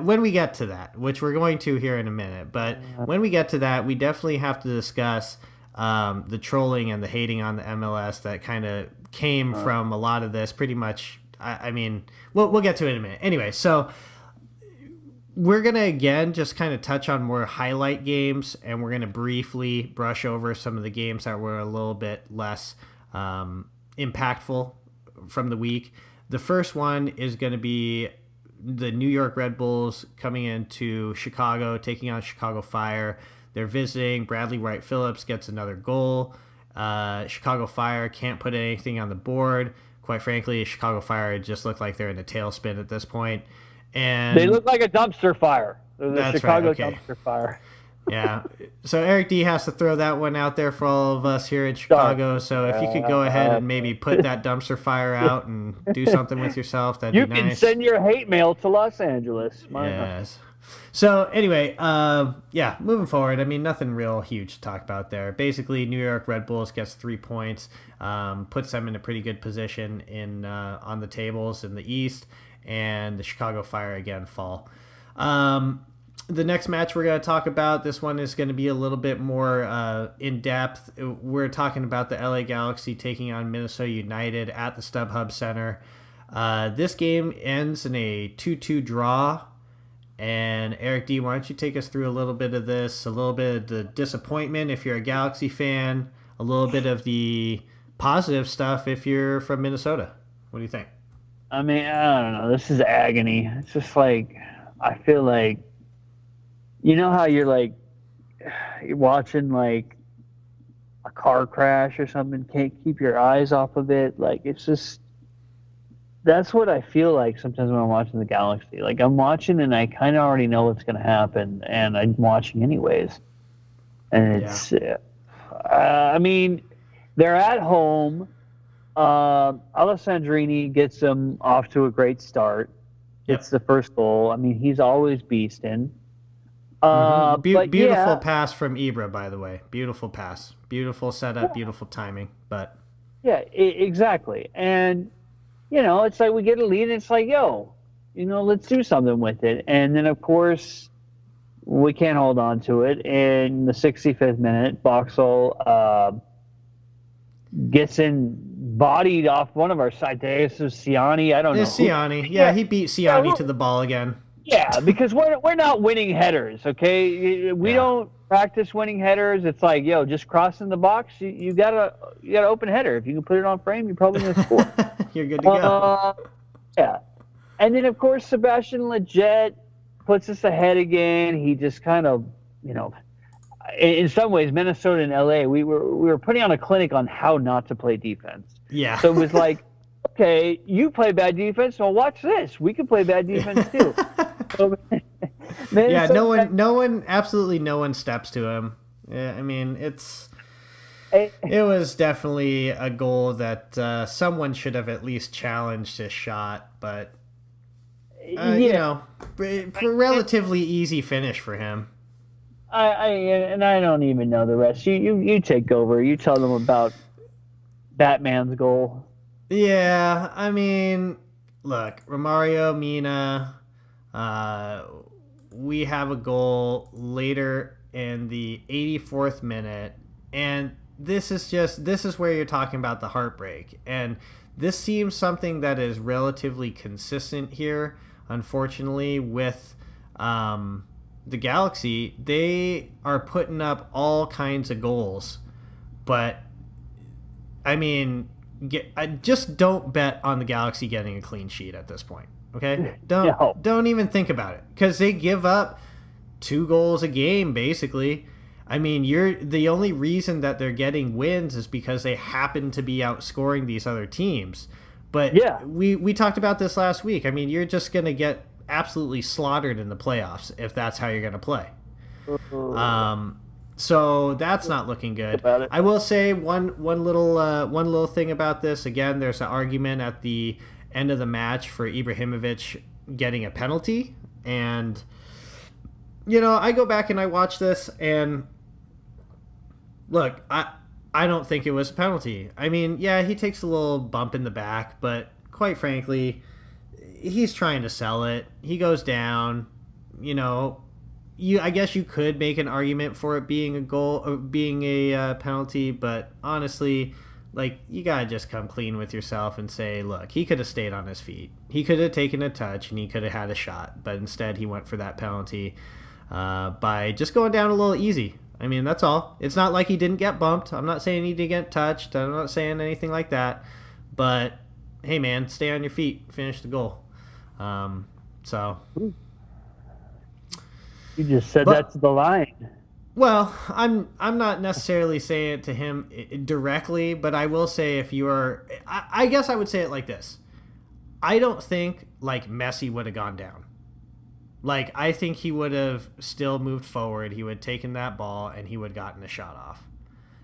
Speaker 1: when we get to that, which we're going to here in a minute. But when we get to that, we definitely have to discuss the trolling and the hating on the MLS that kind of came from a lot of this. Pretty much, I mean, we'll get to it in a minute. Anyway, so we're going to, again, just kind of touch on more highlight games, and we're going to briefly brush over some of the games that were a little bit less impactful from the week. The first one is going to be the New York Red Bulls coming into Chicago, taking on Chicago Fire. They're visiting. Bradley Wright Phillips gets another goal. Chicago Fire can't put anything on the board. Quite frankly, Chicago Fire just look like they're in a tailspin at this point. And
Speaker 2: they look like a dumpster fire. They're the Chicago
Speaker 1: right, okay.
Speaker 2: Dumpster Fire.
Speaker 1: Yeah. So Eric D has to throw that one out there for all of us here in Chicago. So if you could go ahead and maybe put that dumpster fire out and do something with yourself, that'd be nice.
Speaker 2: You can send your hate mail to Los Angeles.
Speaker 1: Yes. So anyway, moving forward, I mean, nothing real huge to talk about there. Basically, New York Red Bulls gets 3 points, puts them in a pretty good position on the tables in the East, and the Chicago Fire again fall. The next match we're going to talk about, this one is going to be a little bit more in-depth. We're talking about the LA Galaxy taking on Minnesota United at the StubHub Center. This game ends in a 2-2 draw. And Eric D, why don't you take us through a little bit of this, a little bit of the disappointment if you're a Galaxy fan, a little bit of the positive stuff if you're from Minnesota. What do you think?
Speaker 2: I mean, I don't know. This is agony. It's just like, I feel like, you know how you're watching like a car crash or something, can't keep your eyes off of it. Like, it's just, that's what I feel like sometimes when I'm watching the Galaxy. Like, I'm watching and I kind of already know what's going to happen, and I'm watching anyways. And it's, I mean, they're at home. Alessandrini gets him off to a great start. It's
Speaker 1: Yep.
Speaker 2: the first goal. I mean, he's always beasting. But
Speaker 1: Beautiful
Speaker 2: yeah,
Speaker 1: pass from Ibra, by the way. Beautiful pass. Beautiful setup.
Speaker 2: yeah,
Speaker 1: Beautiful timing. But
Speaker 2: yeah, exactly. And it's like we get a lead, and it's like, yo, let's do something with it. And then of course we can't hold on to it. In the 65th minute, Boxall gets in bodied off one of our side. This is Siani. I don't know
Speaker 1: it's
Speaker 2: who.
Speaker 1: Siani. Yeah,
Speaker 2: Yeah,
Speaker 1: he beat
Speaker 2: yeah,
Speaker 1: Siani to the ball again.
Speaker 2: yeah. Because we're not winning headers. Okay, we
Speaker 1: Yeah.
Speaker 2: don't practice winning headers. It's like, yo, just crossing the box. You gotta open header. If you can put it on frame, you're probably gonna score.
Speaker 1: You're good to go.
Speaker 2: Yeah. And then of course Sebastian Lletget puts us ahead again. He just kind of, in some ways, Minnesota and LA, we were putting on a clinic on how not to play defense.
Speaker 1: Yeah.
Speaker 2: So it was like, okay, you play bad defense, well, watch this. We can play bad defense too. So,
Speaker 1: Yeah, absolutely no one steps to him. Yeah, I mean, it was definitely a goal that someone should have at least challenged his shot, but relatively easy finish for him.
Speaker 2: I don't even know the rest. You take over. You tell them about Batman's goal.
Speaker 1: Yeah, I mean, look, Romario Mina. We have a goal later in the 84th minute, and this is where you're talking about the heartbreak, and this seems something that is relatively consistent here. Unfortunately, with the Galaxy, they are putting up all kinds of goals, but I mean, I just don't bet on the Galaxy getting a clean sheet at this point. Okay, don't even think about it, because they give up 2 goals a game basically. I mean, the only reason that they're getting wins is because they happen to be outscoring these other teams. But
Speaker 2: yeah,
Speaker 1: we talked about this last week. I mean, you're just gonna get absolutely slaughtered in the playoffs if that's how you're gonna play. So that's not looking good. I will say one little thing about this. Again, there's an argument at the end of the match for Ibrahimovic getting a penalty, and I go back and I watch this, and look, I don't think it was a penalty. I mean, yeah, he takes a little bump in the back, but quite frankly, he's trying to sell it. He goes down. I guess you could make an argument for it being a goal or being a penalty, but honestly, like, you gotta just come clean with yourself and say, look, he could have stayed on his feet. He could have taken a touch and he could have had a shot, but instead he went for that penalty by just going down a little easy. I mean, that's all. It's not like he didn't get bumped. I'm not saying he didn't get touched. I'm not saying anything like that. But hey, man, stay on your feet. Finish the goal. So.
Speaker 2: You just said that to the line.
Speaker 1: Well, I'm not necessarily saying it to him directly, but I will say, if you are, I guess I would say it like this. I don't think like Messi would have gone down. Like, I think he would have still moved forward. He would have taken that ball and he would have gotten a shot off.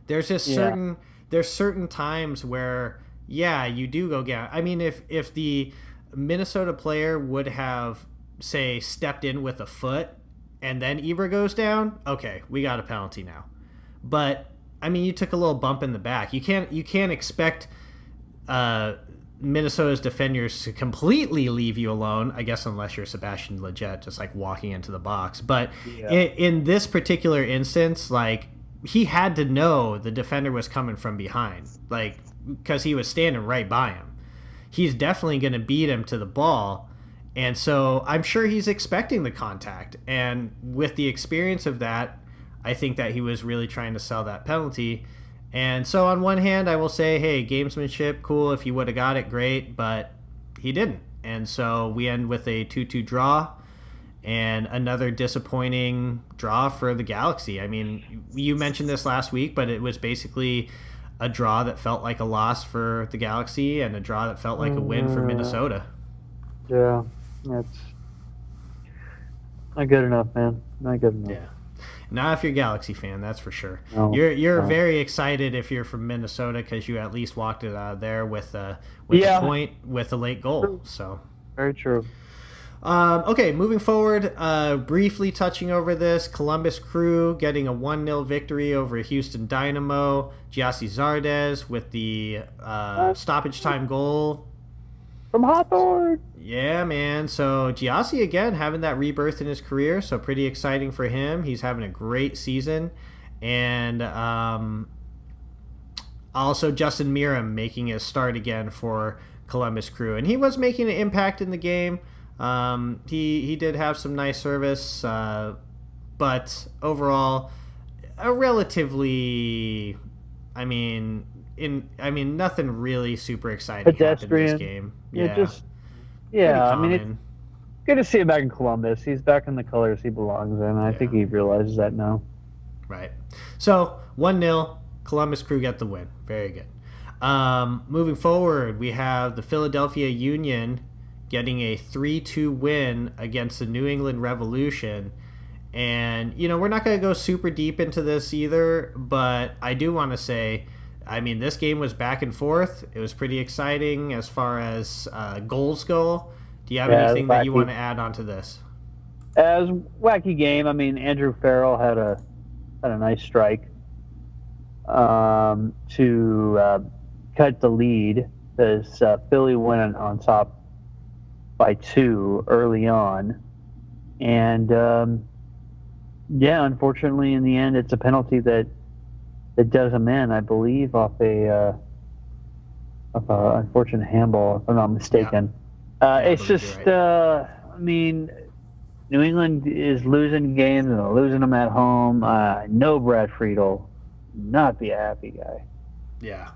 Speaker 1: There's just certain times where, yeah, you do go down. I mean, if the Minnesota player would have, say, stepped in with a foot and then Ibra goes down, okay, we got a penalty now. But I mean, you took a little bump in the back. You can't expect Minnesota's defenders to completely leave you alone, I guess, unless you're Sebastian Lletget just like walking into the box. But in this particular instance, like, he had to know the defender was coming from behind, like, because he was standing right by him. He's definitely going to beat him to the ball. And so I'm sure he's expecting the contact. And with the experience of that, I think that he was really trying to sell that penalty. And so on one hand, I will say, hey, gamesmanship, cool. If he would have got it, great. But he didn't. And so we end with a 2-2 draw and another disappointing draw for the Galaxy. I mean, you mentioned this last week, but it was basically a draw that felt like a loss for the Galaxy and a draw that felt like a win for Minnesota.
Speaker 2: Yeah. That's not good enough, man. Not good enough.
Speaker 1: Yeah. Not if you're a Galaxy fan, that's for sure.
Speaker 2: No,
Speaker 1: You're
Speaker 2: no.
Speaker 1: very excited if you're from Minnesota because you at least walked it out of there with a
Speaker 2: Yeah.
Speaker 1: point with a late goal. So
Speaker 2: Very true.
Speaker 1: okay, moving forward, briefly touching over this, Columbus Crew getting a 1-0 victory over Houston Dynamo. Giassi Zardes with the stoppage time goal.
Speaker 2: From Hawthorne.
Speaker 1: Yeah, man. So Giassi, again, having that rebirth in his career, so pretty exciting for him. He's having a great season. And also Justin Miram making his start again for Columbus Crew. And he was making an impact in the game. He did have some nice service, but overall, a relatively, nothing really super exciting happened in this game.
Speaker 2: Yeah, I mean, it's good to see him back in Columbus. He's back in the colors he belongs in. I think he realizes that now.
Speaker 1: Right. So 1-0, Columbus Crew get the win. Very good. Moving forward, we have the Philadelphia Union getting a 3-2 win against the New England Revolution. And, we're not going to go super deep into this either, but I do want to say, this game was back and forth. It was pretty exciting as far as goals go. Do you have anything that you want to add on to this?
Speaker 2: It was a wacky game. Andrew Farrell had a nice strike to cut the lead as Philly went on top by 2 early on. And, unfortunately, in the end, it's a penalty that does him in, I believe, off a unfortunate handball, if I'm not mistaken. It's just, right. New England is losing games and they're losing them at home. No Brad Friedel, not be a happy guy.
Speaker 1: Yeah.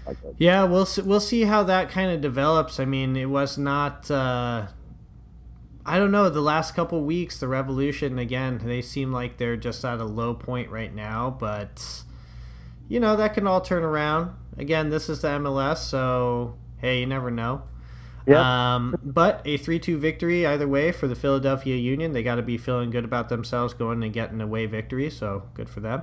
Speaker 2: Like that.
Speaker 1: Yeah, we'll see how that kind of develops. It was not. I don't know. The last couple weeks, the Revolution, again, they seem like they're just at a low point right now. But, that can all turn around. Again, this is the MLS, so, hey, you never know.
Speaker 2: Yeah.
Speaker 1: But a 3-2 victory either way for the Philadelphia Union. They got to be feeling good about themselves going and getting away victory, so good for them.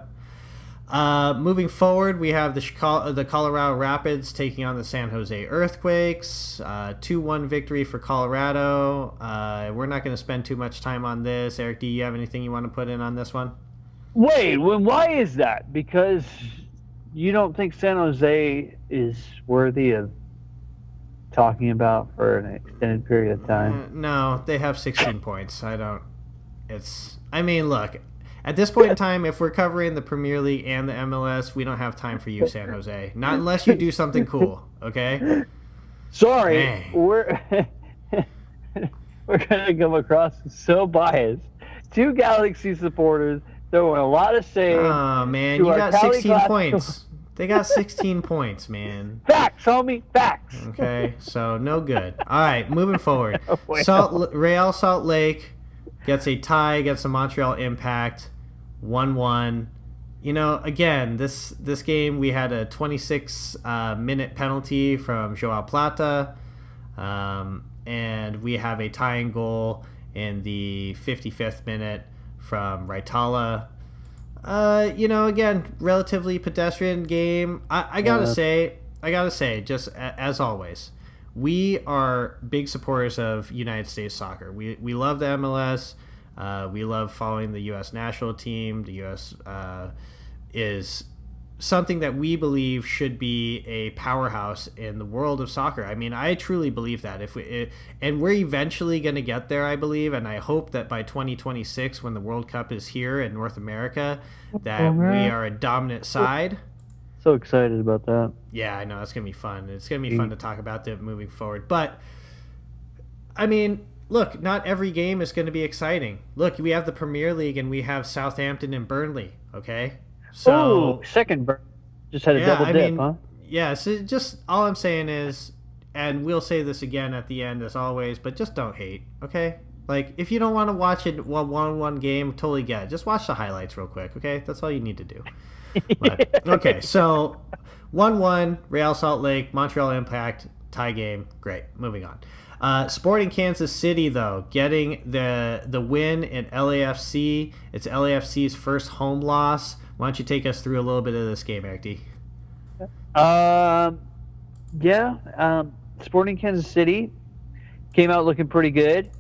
Speaker 1: Moving forward, we have the Colorado Rapids taking on the San Jose Earthquakes. 2-1 victory for Colorado. We're not going to spend too much time on this. Erik, do you have anything you want to put in on this one?
Speaker 2: Wait, why is that? Because you don't think San Jose is worthy of talking about for an extended period of time?
Speaker 1: No, they have 16 points. Look, at this point in time, if we're covering the Premier League and the MLS, we don't have time for you, San Jose. Not unless you do something cool, okay?
Speaker 2: Sorry,
Speaker 1: Dang.
Speaker 2: we're gonna come across so biased. 2 Galaxy supporters throwing a lot of shade.
Speaker 1: Oh man, you got 16 points. They got 16 points, man.
Speaker 2: Facts, homie, facts.
Speaker 1: Okay, so no good. All right, moving forward.
Speaker 2: Well.
Speaker 1: Real Salt Lake gets a tie against the Montreal Impact, 1-1. Again, this game we had a 26-minute penalty from Joao Plata, and we have a tying goal in the 55th minute from Raitala. Again, relatively pedestrian game. I gotta say, just as always, we are big supporters of United States soccer. We love the MLS. We love following the U.S. national team. The U.S. Is something that we believe should be a powerhouse in the world of soccer. I truly believe that. And we're eventually going to get there, I believe, and I hope that by 2026, when the World Cup is here in North America, that we are a dominant side.
Speaker 2: So excited about that.
Speaker 1: Yeah, I know. It's going to be fun. It's going to be fun to talk about that moving forward. But, look, not every game is going to be exciting. Look, we have the Premier League and we have Southampton and Burnley, okay? So,
Speaker 2: second just had a double dip, huh?
Speaker 1: Yeah, so just all I'm saying is, and we'll say this again at the end as always, but just don't hate, okay? Like, if you don't want to watch it one game, totally get it. Just watch the highlights real quick, okay? That's all you need to do. But, okay, so 1-1, Real Salt Lake, Montreal Impact Tie game. Great. Moving on. Sporting Kansas City, though, getting the win in LAFC. It's LAFC's first home loss. Why don't you take us through a little bit of this game, Erik D?
Speaker 2: Sporting Kansas City came out looking pretty good.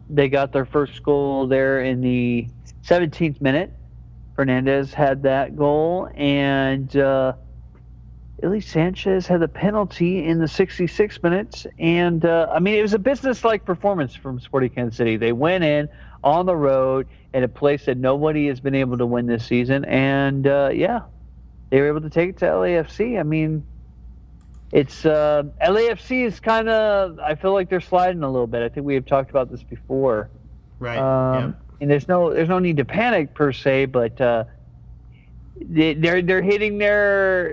Speaker 2: They got their first goal there in the 17th minute. Fernandez had that goal, and Illy Sanchez had the penalty in the 66 minutes. And, it was a business-like performance from Sporting Kansas City. They went in on the road at a place that nobody has been able to win this season. And, they were able to take it to LAFC. I mean, it's LAFC is kind of, I feel like they're sliding a little bit. I think we have talked about this before.
Speaker 1: Right. Yeah.
Speaker 2: And there's no need to panic per se, but they're hitting that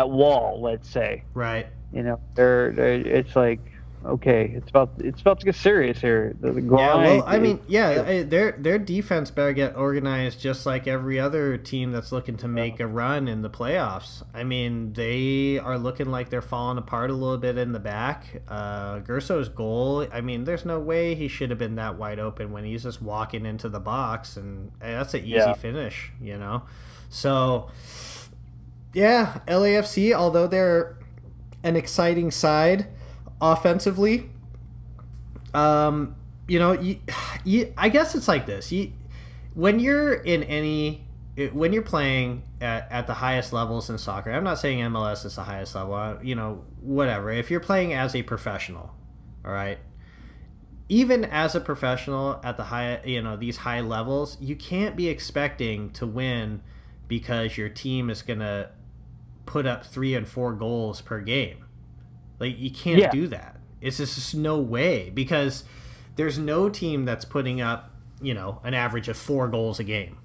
Speaker 2: wall, let's say.
Speaker 1: Right.
Speaker 2: They're it's like, okay, it's about to get serious here. The grind.
Speaker 1: Their defense better get organized just like every other team that's looking to make a run in the playoffs. I mean, they are looking like they're falling apart a little bit in the back. Gerso's goal, I mean, there's no way he should have been that wide open when he's just walking into the box, and that's an easy finish, So, yeah, LAFC, although they're an exciting side offensively, I guess it's like this. When you're playing at the highest levels in soccer, I'm not saying MLS is the highest level, whatever. If you're playing as a professional, all right, even as a professional at the high, these high levels, you can't be expecting to win because your team is going to put up 3 and 4 goals per game. Like, you can't do that. It's just no way, because there's no team that's putting up, an average of 4 goals a game.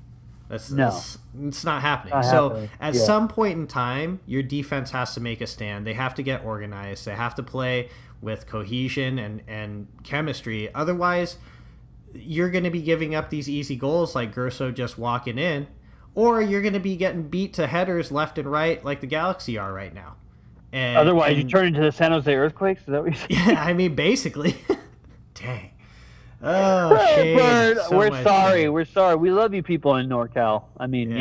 Speaker 1: It's not happening. At some point in time, your defense has to make a stand. They have to get organized. They have to play with cohesion and chemistry. Otherwise, you're going to be giving up these easy goals like Gerso just walking in, or you're going to be getting beat to headers left and right like the Galaxy are right now.
Speaker 2: Otherwise, you turn into the San Jose Earthquakes? Is that what you're saying?
Speaker 1: Yeah, I mean, basically. Dang. Oh, shame.
Speaker 2: Bird, we're sorry. Shame. We're sorry. We love you people in NorCal. I mean,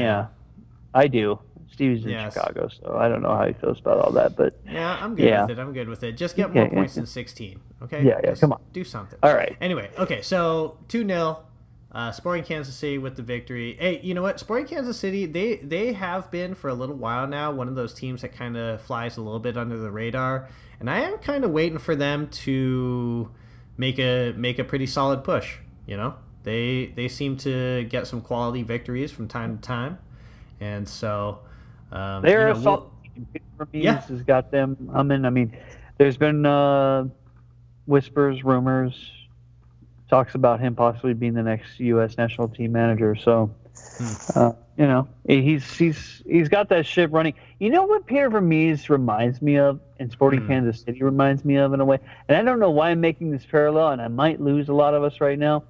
Speaker 2: I do. Stevie's in Chicago, so I don't know how he feels about all that. But
Speaker 1: yeah, I'm good with it. Just get more points than 16, okay?
Speaker 2: Yeah,
Speaker 1: Just
Speaker 2: come on.
Speaker 1: Do something.
Speaker 2: All right.
Speaker 1: Anyway, okay, so 2-0. Sporting Kansas City with the victory. Hey, you know what? Sporting Kansas City, they have been for a little while now one of those teams that kind of flies a little bit under the radar, and I am kind of waiting for them to make a pretty solid push. They seem to get some quality victories from time to time, and so
Speaker 2: they're a solid team. Has got them. I mean, there's been whispers, rumors. Talks about him possibly being the next U.S. national team manager. So, he's got that ship running. You know what Peter Vermees reminds me of, and Sporting Kansas City reminds me of in a way? And I don't know why I'm making this parallel, and I might lose a lot of us right now,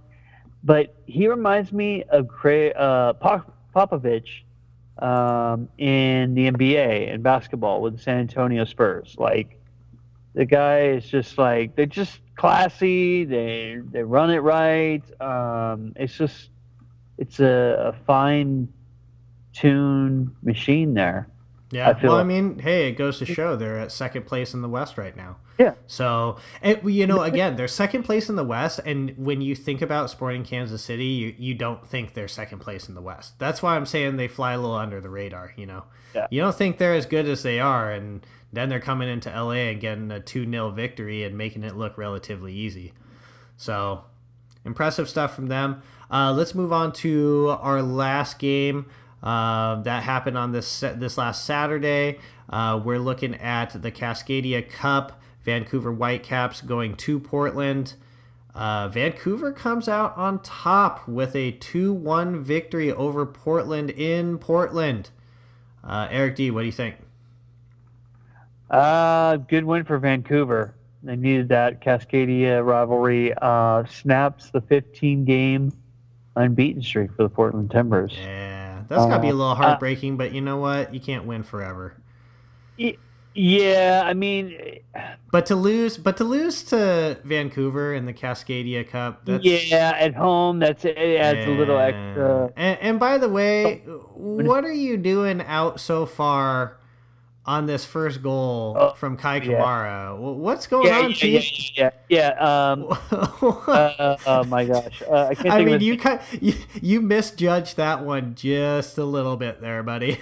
Speaker 2: but he reminds me of Popovich in the NBA and basketball with the San Antonio Spurs. Like, the guy is just like, they're just classy. They run it right. It's a fine tuned machine there.
Speaker 1: Yeah. I mean, hey, it goes to show they're at second place in the West right now.
Speaker 2: Yeah.
Speaker 1: So, again, they're second place in the West, and when you think about Sporting Kansas City, you don't think they're second place in the West. That's why I'm saying they fly a little under the radar. Yeah. You don't think they're as good as they are, and then they're coming into LA and getting a 2-0 victory and making it look relatively easy. So, impressive stuff from them. Let's move on to our last game that happened on this last Saturday. We're looking at the Cascadia Cup. Vancouver Whitecaps going to Portland. Vancouver comes out on top with a 2-1 victory over Portland in Portland. Erik D., what do you think?
Speaker 2: Good win for Vancouver. They needed that. Cascadia rivalry snaps the 15-game unbeaten streak for the Portland Timbers.
Speaker 1: Yeah, that's got to be a little heartbreaking, but you know what? You can't win forever.
Speaker 2: Yeah, I mean,
Speaker 1: But to lose to Vancouver in the Cascadia Cup, that's
Speaker 2: yeah, at home, it adds a little
Speaker 1: yeah.
Speaker 2: extra.
Speaker 1: And by the way, what are you doing out so far on this first goal
Speaker 2: Oh,
Speaker 1: from Kai
Speaker 2: yeah.
Speaker 1: Kamara? What's going
Speaker 2: Yeah,
Speaker 1: on,
Speaker 2: yeah, yeah,
Speaker 1: Chief?
Speaker 2: yeah, yeah. Oh my gosh, I can't
Speaker 1: I
Speaker 2: think of
Speaker 1: mean,
Speaker 2: his name.
Speaker 1: you misjudged that one just a little bit there, buddy.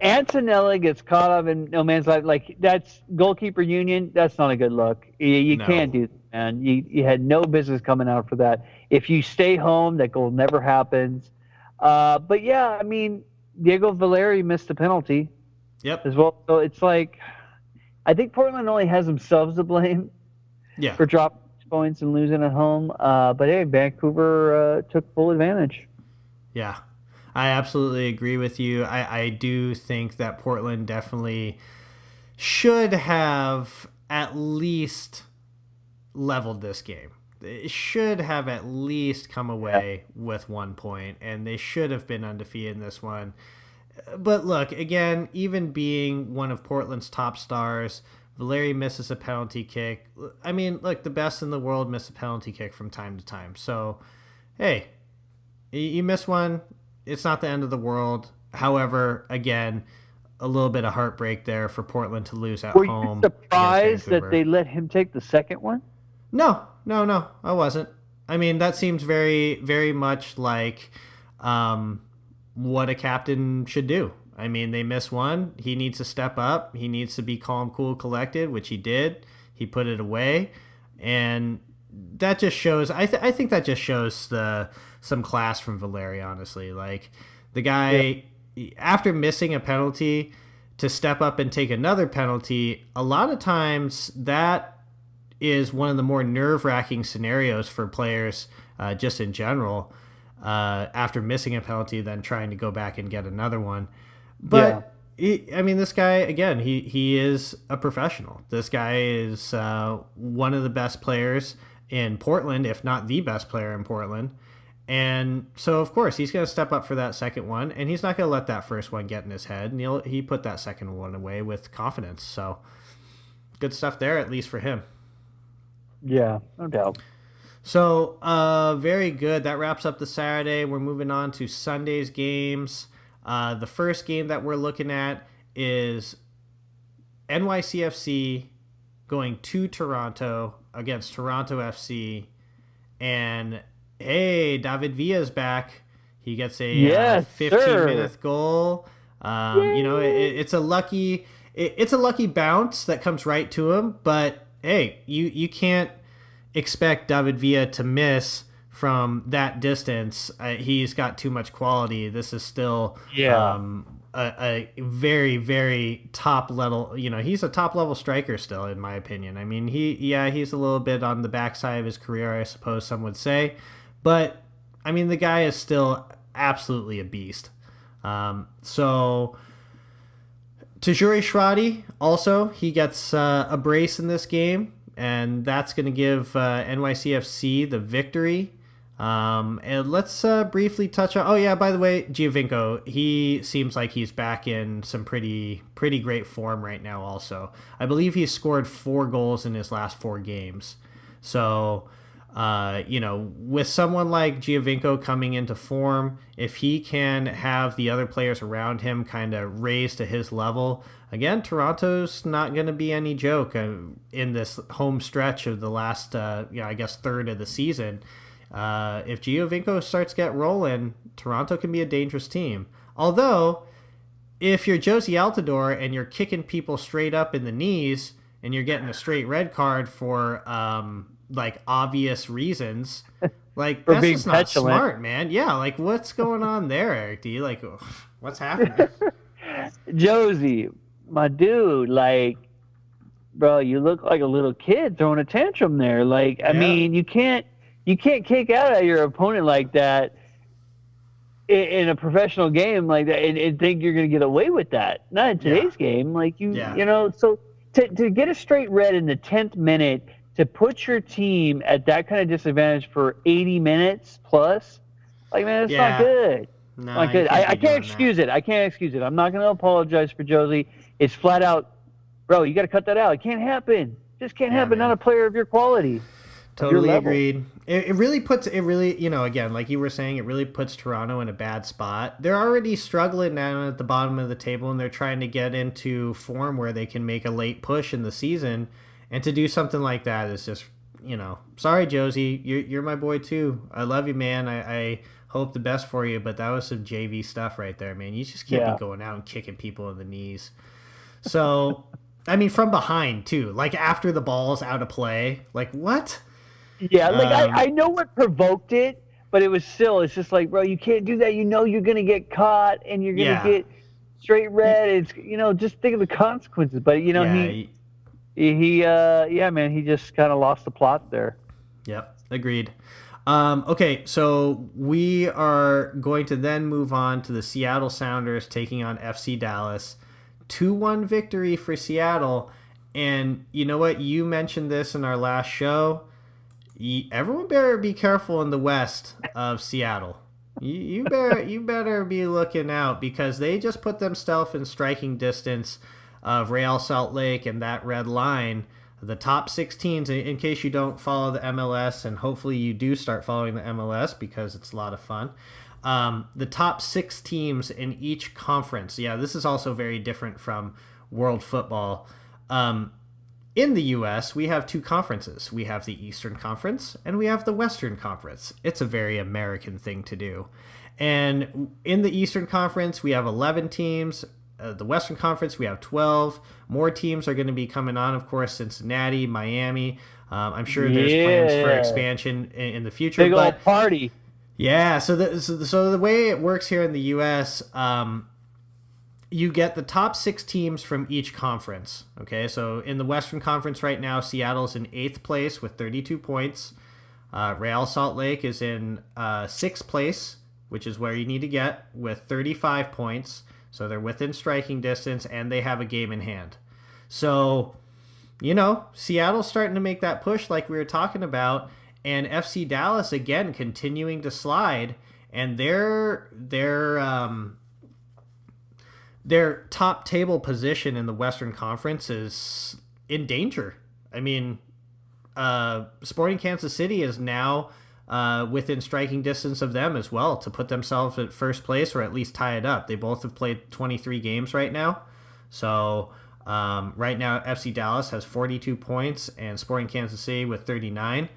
Speaker 2: Antonella gets caught up in no man's life. Like that's goalkeeper union. That's not a good look. You
Speaker 1: No.
Speaker 2: can't do that, man. You had no business coming out for that. If you stay home, that goal never happens. But yeah, I mean, Diego Valeri missed a penalty
Speaker 1: Yep.
Speaker 2: as well. So it's like I think Portland only has themselves to blame
Speaker 1: Yeah.
Speaker 2: for dropping points and losing at home. But hey, Vancouver took full advantage.
Speaker 1: Yeah. I absolutely agree with you. I do think that Portland definitely should have at least leveled this game. They should have at least come
Speaker 2: Yeah,
Speaker 1: away with 1 point, and they should have been undefeated in this one. But look, again, even being one of Portland's top stars, Valeri misses a penalty kick. I mean, look, the best in the world miss a penalty kick from time to time. So, hey, you miss one, it's not the end of the world. However, again, a little bit of heartbreak there for Portland to lose at
Speaker 2: were you
Speaker 1: home against
Speaker 2: surprised that
Speaker 1: Vancouver.
Speaker 2: they let him take the second one?
Speaker 1: No, no, no, I wasn't. I mean, that seems very, very much like um, what a captain should do. I mean, they miss one. He needs to step up. He needs to be calm, cool, collected, which he did. He put it away, and that just shows. I think that just shows some class from Valeri. Honestly, like the
Speaker 2: Yeah,
Speaker 1: guy after missing a penalty to step up and take another penalty. A lot of times that is one of the more nerve wracking scenarios for players just in general after missing a penalty, then trying to go back and get another one.
Speaker 2: yeah,
Speaker 1: I mean, this guy again. He is a professional. This guy is one of the best players in Portland, if not the best player in Portland. And so, of course, he's going to step up for that second one, and he's not going to let that first one get in his head. And he put that second one away with confidence. So, good stuff there, at least for him.
Speaker 2: yeah, no doubt.
Speaker 1: So, very good. That wraps up the Saturday. We're moving on to Sunday's games. The first game that we're looking at is NYCFC going to Toronto against Toronto FC. And hey, David Villa's back. He gets a
Speaker 2: Yes,
Speaker 1: 15-minute
Speaker 2: sir.
Speaker 1: goal.
Speaker 2: Yay!
Speaker 1: It's a lucky bounce that comes right to him. But hey, you can't expect David Villa to miss from that distance. He's got too much quality. This is still
Speaker 2: Yeah,
Speaker 1: a very, very top level. He's a top level striker still, in my opinion. I mean, he's a little bit on the backside of his career, I suppose some would say, but I mean, the guy is still absolutely a beast. So Tajuri Shradi also, he gets a brace in this game, and that's going to give NYCFC the victory. And let's briefly touch on. Oh yeah, by the way, Giovinco, he seems like he's back in some pretty great form right now. Also, I believe he's scored 4 goals in his last 4 games. So, with someone like Giovinco coming into form, if he can have the other players around him kind of raise to his level, again, Toronto's not going to be any joke in this home stretch of the last, I guess, third of the season. If Giovinco starts to get rolling, Toronto can be a dangerous team. Although, if you're Josie Altidore and you're kicking people straight up in the knees and you're getting a straight red card for like obvious reasons, like
Speaker 2: for
Speaker 1: that's
Speaker 2: being
Speaker 1: just not
Speaker 2: petulant.
Speaker 1: smart, man. Yeah, like what's going on there, Eric? Do you like what's happening?
Speaker 2: Josie, my dude, like, bro, you look like a little kid throwing a tantrum there. Like, I
Speaker 1: Yeah,
Speaker 2: mean, you can't kick out at your opponent like that in a professional game like that and think you're going to get away with that. Not in
Speaker 1: yeah,
Speaker 2: today's game. Like
Speaker 1: yeah,
Speaker 2: so to get a straight red in the 10th minute to put your team at that kind of disadvantage for 80 minutes plus, like man, it's not
Speaker 1: yeah.
Speaker 2: good.
Speaker 1: No,
Speaker 2: Like,
Speaker 1: you can't
Speaker 2: I
Speaker 1: be
Speaker 2: can't
Speaker 1: doing that.
Speaker 2: excuse it. I can't excuse it. I'm not going to apologize for Josie. It's flat out, bro. You got to cut that out. It can't happen. Just can't
Speaker 1: Yeah,
Speaker 2: happen. Not
Speaker 1: man.
Speaker 2: a player of your quality, of your
Speaker 1: Totally
Speaker 2: level.
Speaker 1: agreed. It really puts it really, again, like you were saying, it really puts Toronto in a bad spot. They're already struggling down at the bottom of the table, and they're trying to get into form where they can make a late push in the season. And to do something like that is just, sorry, Josie, you're my boy too. I love you, man. I hope the best for you, but that was some JV stuff right there, man. You just can't be
Speaker 2: Yeah.
Speaker 1: going out and kicking people in the knees. So, I mean, from behind too, like after the ball's out of play, like what?
Speaker 2: Yeah, like I
Speaker 1: Um,
Speaker 2: know what provoked it, but it was still. It's just like, bro, you can't do that. You know, you're gonna get caught and you're gonna
Speaker 1: yeah,
Speaker 2: get straight red. It's just think of the consequences. But
Speaker 1: yeah,
Speaker 2: yeah, man, he just kind of lost the plot there.
Speaker 1: yep, agreed. Okay, so we are going to then move on to the Seattle Sounders taking on FC Dallas. 2-1 victory for Seattle. And you know what? You mentioned this in our last show. Everyone better be careful in the west of Seattle. You better be looking out because they just put themselves in striking distance of Real Salt Lake and that red line. The top 6 teams, in case you don't follow the MLS, and hopefully you do start following the MLS because it's a lot of fun. The top 6 teams in each conference. Yeah, this is also very different from world football. In the U.S., we have 2 conferences. We have the Eastern Conference and we have the Western Conference. It's a very American thing to do. And in the Eastern Conference, we have 11 teams. The Western Conference, we have 12. More teams are going to be coming on, of course, Cincinnati, Miami. I'm sure there's plans for
Speaker 2: Yeah,
Speaker 1: expansion in the future.
Speaker 2: big
Speaker 1: But
Speaker 2: old party.
Speaker 1: yeah, so the way it works here in the U.S., you get the top 6 teams from each conference. Okay, so in the Western Conference right now, Seattle's in 8th place with 32 points. Real Salt Lake is in 6th place, which is where you need to get, with 35 points. So they're within striking distance, and they have a game in hand. So, Seattle's starting to make that push like we were talking about, and FC Dallas, again, continuing to slide, and their top table position in the Western Conference is in danger. I mean, Sporting Kansas City is now within striking distance of them as well to put themselves at first place or at least tie it up. They both have played 23 games right now. So right now, FC Dallas has 42 points and Sporting Kansas City with 39.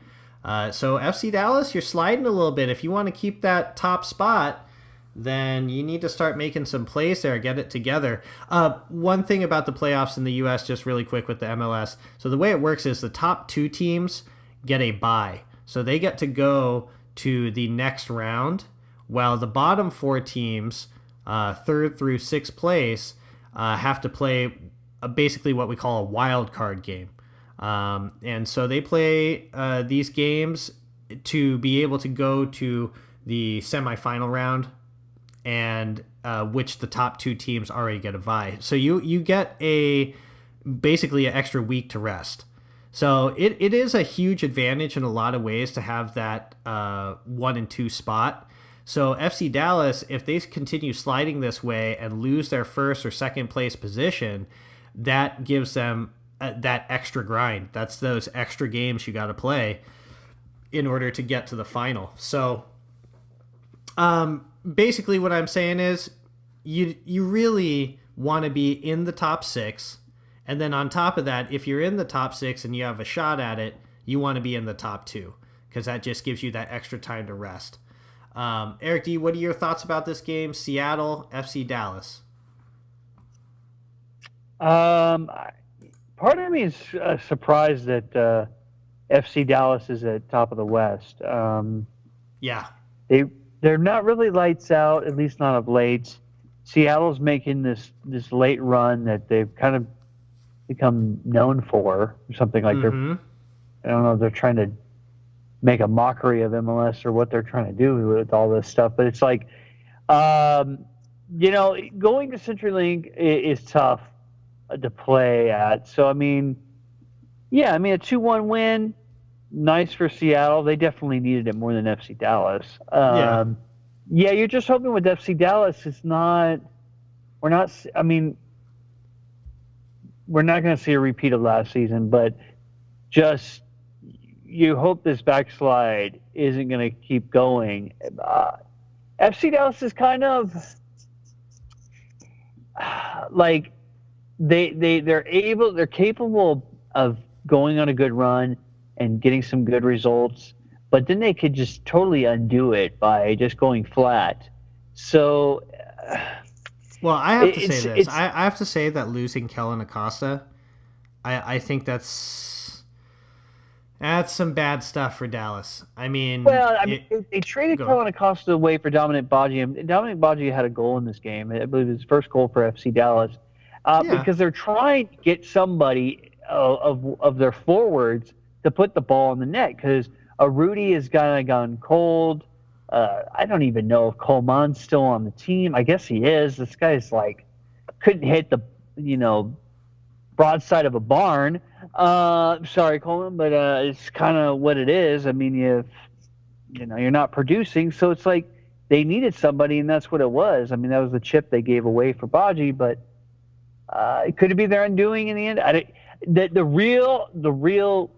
Speaker 1: So FC Dallas, you're sliding a little bit. If you want to keep that top spot, then you need to start making some plays there, get it together. One thing about the playoffs in the U.S., just really quick with the MLS. So the way it works is the top 2 teams get a bye. So they get to go to the next round, while the bottom 4 teams, 3rd through 6th place, have to play basically what we call a wild card game. And so they play these games to be able to go to the semifinal round, and which the top 2 teams already get a bye. So you get basically an extra week to rest. So it is a huge advantage in a lot of ways to have that 1 and 2 spot. So FC Dallas, if they continue sliding this way and lose their 1st or 2nd place position, that gives them that extra grind. That's those extra games you got to play in order to get to the final. So basically what I'm saying is you really want to be in the top 6. And then on top of that, if you're in the top 6 and you have a shot at it, you want to be in the top 2 because that just gives you that extra time to rest. Erik, what are your thoughts about this game? Seattle, FC Dallas.
Speaker 2: Part of me is surprised that FC Dallas is at top of the West.
Speaker 1: Yeah.
Speaker 2: They're not really lights out, at least not of late. Seattle's making this late run that they've kind of become known for, or something like
Speaker 1: Mm-hmm.
Speaker 2: I don't know if they're trying to make a mockery of MLS or what they're trying to do with all this stuff, but it's like, going to CenturyLink is tough to play at. So, a 2-1 win, nice for Seattle. They definitely needed it more than FC Dallas.
Speaker 1: Yeah.
Speaker 2: Yeah, you're just hoping with FC Dallas, it's not. We're not. I mean, we're not going to see a repeat of last season, but just you hope this backslide isn't going to keep going. FC Dallas is kind of like they're capable of going on a good run and getting some good results, but then they could just totally undo it by just going flat. So
Speaker 1: Well, I have to say this.
Speaker 2: it's
Speaker 1: I have to say that losing Kellen Acosta, I think that's some bad stuff for Dallas. I mean,
Speaker 2: well, I mean, they traded
Speaker 1: go.
Speaker 2: Kellen Acosta away for Dominic Baji, and Dominic Baji had a goal in this game. I believe his first goal for FC Dallas,
Speaker 1: Yeah,
Speaker 2: because they're trying to get somebody of their forwards to put the ball in the net. Because Rooney has kind of gone cold. I don't even know if Coleman's still on the team. I guess he is. This guy's like couldn't hit the broadside of a barn. Sorry, Coleman, but it's kind of what it is. I mean, you're not producing, so it's like they needed somebody, and that's what it was. I mean, that was the chip they gave away for Baji, but could it be their undoing in the end? The real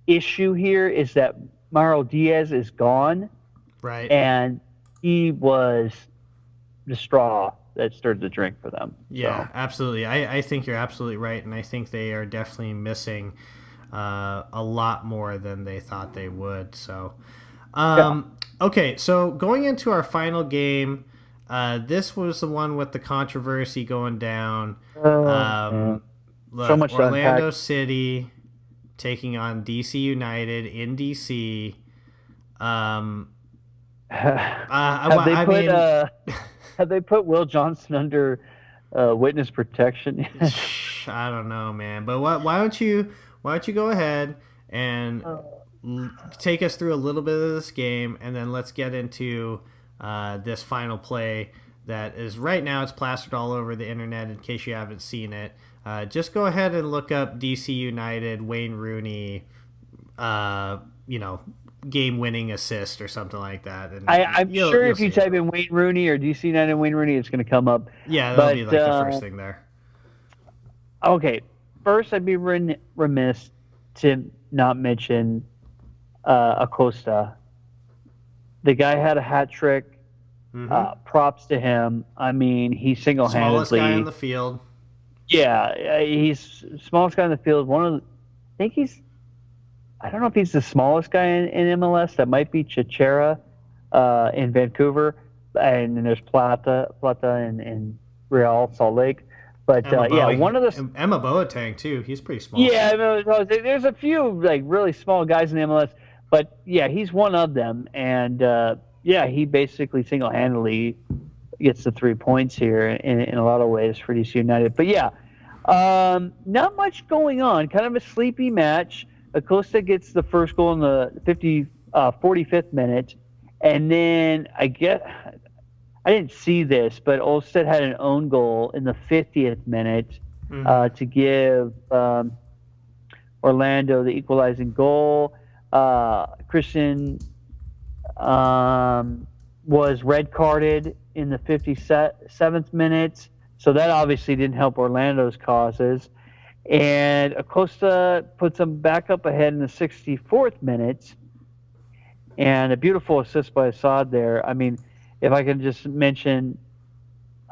Speaker 2: issue here is that Mauro Diaz is gone,
Speaker 1: right.
Speaker 2: and he was the straw that stirred the drink for them.
Speaker 1: Yeah,
Speaker 2: So.
Speaker 1: absolutely. I think you're absolutely right, and I think they are definitely missing a lot more than they thought they would. So,
Speaker 2: Yeah.
Speaker 1: okay, so going into our final game, this was the one with the controversy going down.
Speaker 2: So much to
Speaker 1: Orlando
Speaker 2: unpack.
Speaker 1: City taking on DC United in DC. I mean,
Speaker 2: Have they put Will Johnson under witness protection?
Speaker 1: I don't know, man. But why don't you go ahead and take us through a little bit of this game, and then let's get into this final play that is right now. It's plastered all over the internet. In case you haven't seen it, just go ahead and look up DC United Wayne Rooney. Game-winning assist or something like that. And
Speaker 2: I'm sure
Speaker 1: you'll
Speaker 2: if you
Speaker 1: see
Speaker 2: type
Speaker 1: it.
Speaker 2: in Wayne Rooney or DC United Wayne Rooney, it's going to come up.
Speaker 1: Yeah, that'll be
Speaker 2: But
Speaker 1: like the first thing there.
Speaker 2: okay, first I'd be remiss to not mention Acosta. The guy had a hat trick. Props to him. I mean, he single-handedly.
Speaker 1: Smallest guy on the field.
Speaker 2: Yeah, he's smallest guy in the field. I think he's. I don't know if he's the smallest guy in MLS. That might be Chichera in Vancouver, and then there's Plata in Real Salt Lake. But one of the
Speaker 1: Emma Boateng too. He's pretty small.
Speaker 2: yeah, there's a few like really small guys in the MLS, but yeah, he's one of them, and he basically single-handedly gets the 3 points here in a lot of ways for DC United. But yeah, not much going on. Kind of a sleepy match. Acosta gets the first goal in the 45th minute, and then I didn't see this, but Olstead had an own goal in the 50th minute to give Orlando the equalizing goal. Christian was red carded in the 57th minute, so that obviously didn't help Orlando's causes. And Acosta puts them back up ahead in the 64th minute, and a beautiful assist by Assad there. I mean, if I can just mention,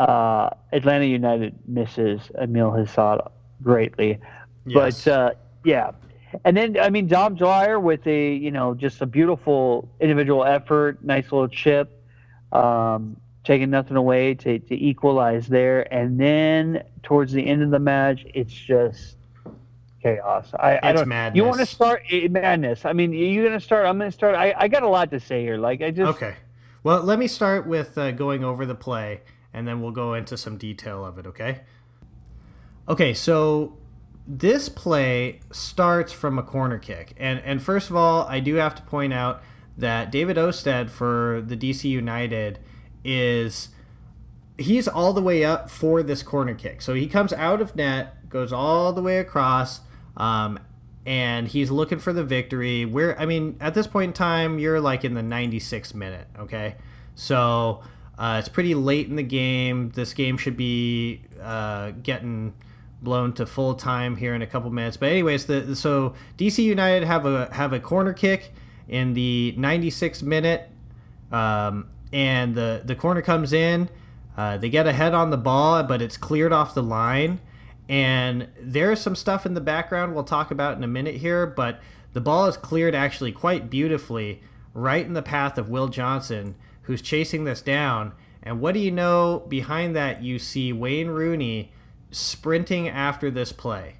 Speaker 2: Atlanta United misses Emil Hassad greatly.
Speaker 1: Yes.
Speaker 2: But and then I mean Dom Dwyer with just a beautiful individual effort, nice little chip, taking nothing away to equalize there. And then towards the end of the match, it's just chaos. I don't.
Speaker 1: Madness.
Speaker 2: You want to start madness? I mean, you're gonna start. I'm gonna start. I got a lot to say here. Like I just
Speaker 1: Okay. Well, let me start with going over the play, and then we'll go into some detail of it. Okay. Okay. So this play starts from a corner kick, and first of all, I do have to point out that David Osted for the DC United he's all the way up for this corner kick. So he comes out of net, goes all the way across, and he's looking for the victory. At this point in time, you're like in the 96th minute, okay? So it's pretty late in the game. This game should be getting blown to full time here in a couple minutes. But anyways, so DC United have a corner kick in the 96th minute, and the corner comes in. They get ahead on the ball, but it's cleared off the line. And there's some stuff in the background we'll talk about in a minute here, but the ball is cleared actually quite beautifully right in the path of Will Johnson, who's chasing this down. And what do you know? Behind that, you see Wayne Rooney sprinting after this play.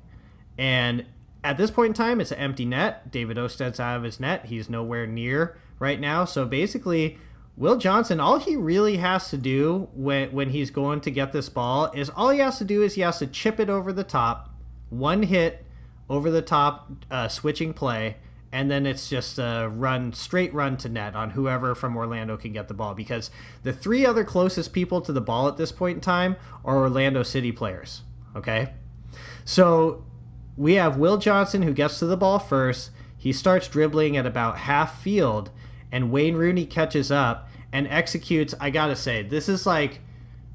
Speaker 1: And at this point in time, it's an empty net. David Osted's out of his net. He's nowhere near right now. So basically, Will Johnson, all he really has to do when he's going to get this ball is he has to chip it over the top, one hit over the top, switching play, and then it's just a straight run to net on whoever from Orlando can get the ball, because the three other closest people to the ball at this point in time are Orlando City players, okay? So we have Will Johnson, who gets to the ball first. He starts dribbling at about half field, and Wayne Rooney catches up and executes. I gotta say, this is like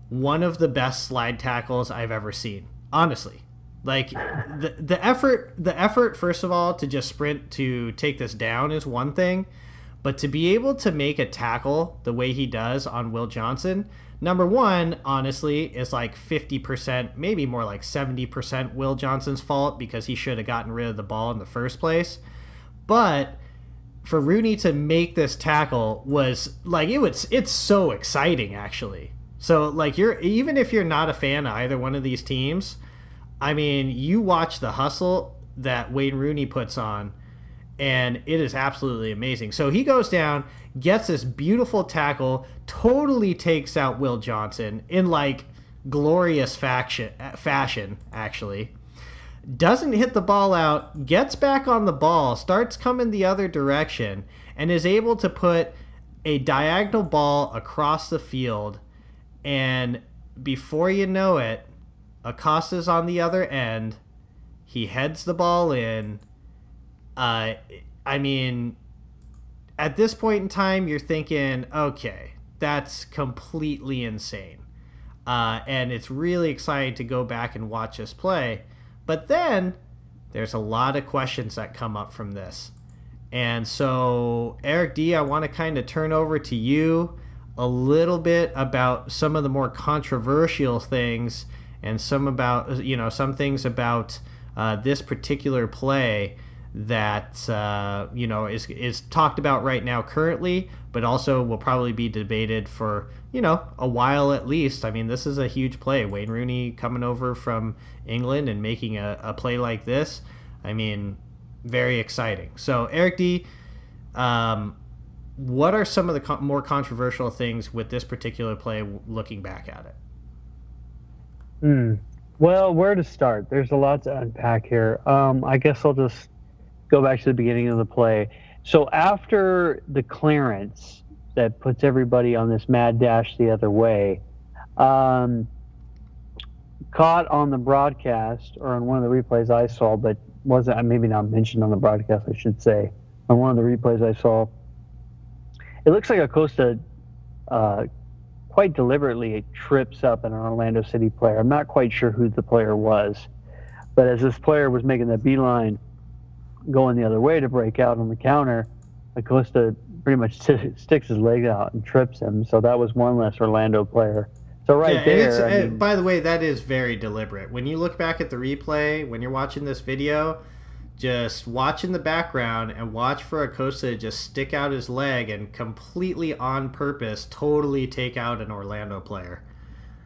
Speaker 1: one of the best slide tackles I've ever seen. Honestly, like the effort. First of all, to just sprint to take this down is one thing, but to be able to make a tackle the way he does on Will Johnson, number one, honestly, is like 50%, maybe more like 70% Will Johnson's fault, because he should have gotten rid of the ball in the first place. But for Rooney to make this tackle was like, it's so exciting, actually. So like, even if you're not a fan of either one of these teams, I mean, you watch the hustle that Wayne Rooney puts on, and it is absolutely amazing. So he goes down, gets this beautiful tackle, totally takes out Will Johnson in like glorious fashion, actually. Doesn't hit the ball out, gets back on the ball, starts coming the other direction, and is able to put a diagonal ball across the field. And before you know it, Acosta's on the other end. He heads the ball in. I mean, at this point in time, you're thinking, okay, that's completely insane. And it's really exciting to go back and watch this play. But then there's a lot of questions that come up from this. And so, Erik D., I want to kind of turn over to you a little bit about some of the more controversial things, and some things about this particular play that is talked about right now currently, but also will probably be debated for a while at least. I mean, this is a huge play. Wayne Rooney coming over from England and making a play like this. I mean, very exciting. So, Erik D., what are some of the more controversial things with this particular play, looking back at it?
Speaker 2: Well, where to start? There's a lot to unpack here. I guess I'll just go back to the beginning of the play. So after the clearance that puts everybody on this mad dash the other way, caught on the broadcast, or on one of the replays I saw, but wasn't maybe not mentioned on the broadcast, I should say. On one of the replays I saw, it looks like Acosta quite deliberately trips up an Orlando City player. I'm not quite sure who the player was, but as this player was making the beeline going the other way to break out on the counter, Acosta pretty much sticks his leg out and trips him. So that was one less Orlando player. So there.
Speaker 1: By the way, that is very deliberate. When you look back at the replay, when you're watching this video, just watch in the background and watch for Acosta to just stick out his leg and completely on purpose totally take out an Orlando player.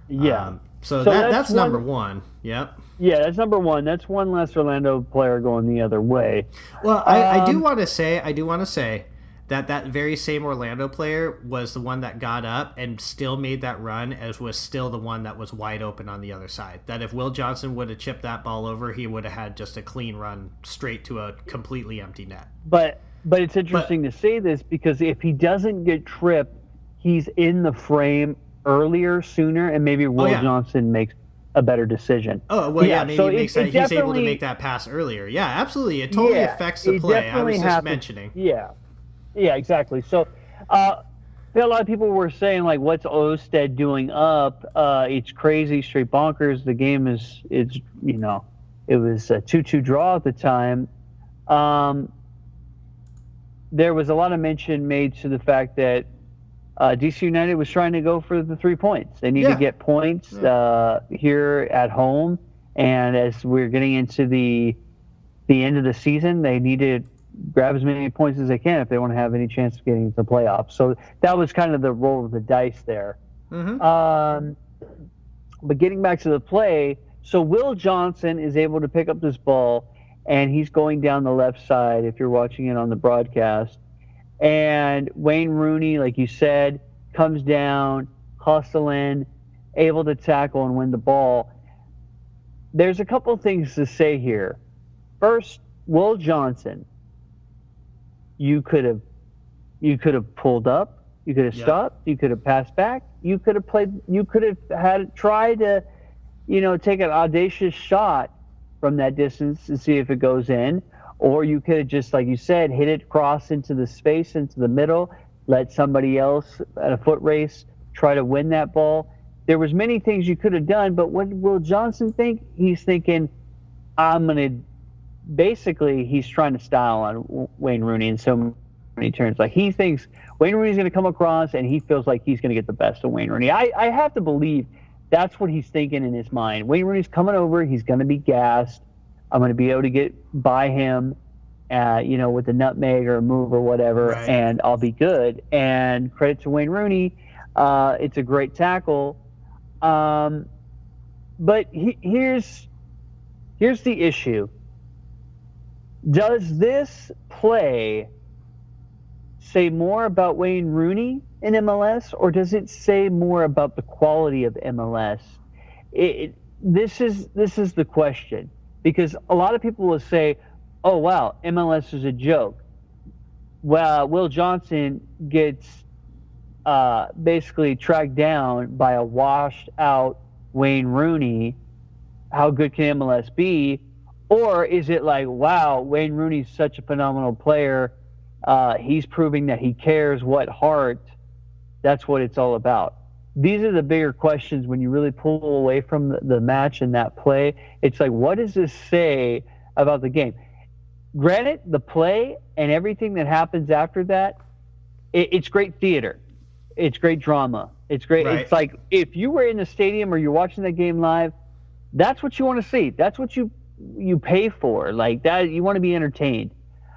Speaker 2: Yeah.
Speaker 1: So that's number one. Yep.
Speaker 2: Yeah, that's number one. That's one less Orlando player going the other way.
Speaker 1: Well, I do want to say that very same Orlando player was the one that got up and still made that run, as was still the one that was wide open on the other side. That if Will Johnson would have chipped that ball over, he would have had just a clean run straight to a completely empty net.
Speaker 2: But it's interesting to say this, because if he doesn't get tripped, he's in the frame sooner, and maybe Will Johnson makes a better decision.
Speaker 1: Oh, well, maybe so he's able to make that pass earlier. Yeah, absolutely. It totally affects the play. I was just mentioning.
Speaker 2: Yeah, exactly. So Yeah, a lot of people were saying like, "What's Osted doing up? It's crazy, straight bonkers." The game it's it was a 2-2 draw at the time. Um, there was a lot of mention made to the fact that DC United was trying to go for the 3 points. They need to
Speaker 1: Yeah.
Speaker 2: get points here at home, and as we're getting into the end of the season, they need to grab as many points as they can if they want to have any chance of getting to the playoffs. So that was kind of the roll of the dice there. But getting back to the play, so Will Johnson is able to pick up this ball, and he's going down the left side if you're watching it on the broadcast. And Wayne Rooney, like you said, comes down, hustling, able to tackle and win the ball. There's a couple things to say here. First, Will Johnson, you could have pulled up, you could have stopped, you could have passed back, you could have tried to, take an audacious shot from that distance to see if it goes in, or you could have just, like you said, hit it cross into the space, into the middle, let somebody else at a foot race try to win that ball. There was many things you could have done, but what did Will Johnson think? He's thinking, he's trying to style on Wayne Rooney in so many turns. Like, he thinks Wayne Rooney's going to come across, and he feels like he's going to get the best of Wayne Rooney. I have to believe that's what he's thinking in his mind. Wayne Rooney's coming over. He's going to be gassed. I'm going to be able to get by him, with a nutmeg or a move or whatever,
Speaker 1: right,
Speaker 2: and I'll be good. And credit to Wayne Rooney. It's a great tackle. But here's the issue. Does this play say more about Wayne Rooney in MLS, or does it say more about the quality of MLS? This is the question, because a lot of people will say, "Oh wow, MLS is a joke." Well, Will Johnson gets basically tracked down by a washed out Wayne Rooney. How good can MLS be? Or is it like, wow, Wayne Rooney's such a phenomenal player. He's proving that he cares. What heart? That's what it's all about. These are the bigger questions when you really pull away from the match and that play. It's like, what does this say about the game? Granted, the play and everything that happens after that, it's great theater. It's great drama. It's great. Right. It's like if you were in the stadium or you're watching that game live, that's what you want to see. That's what you pay for. Like that, you want to be entertained.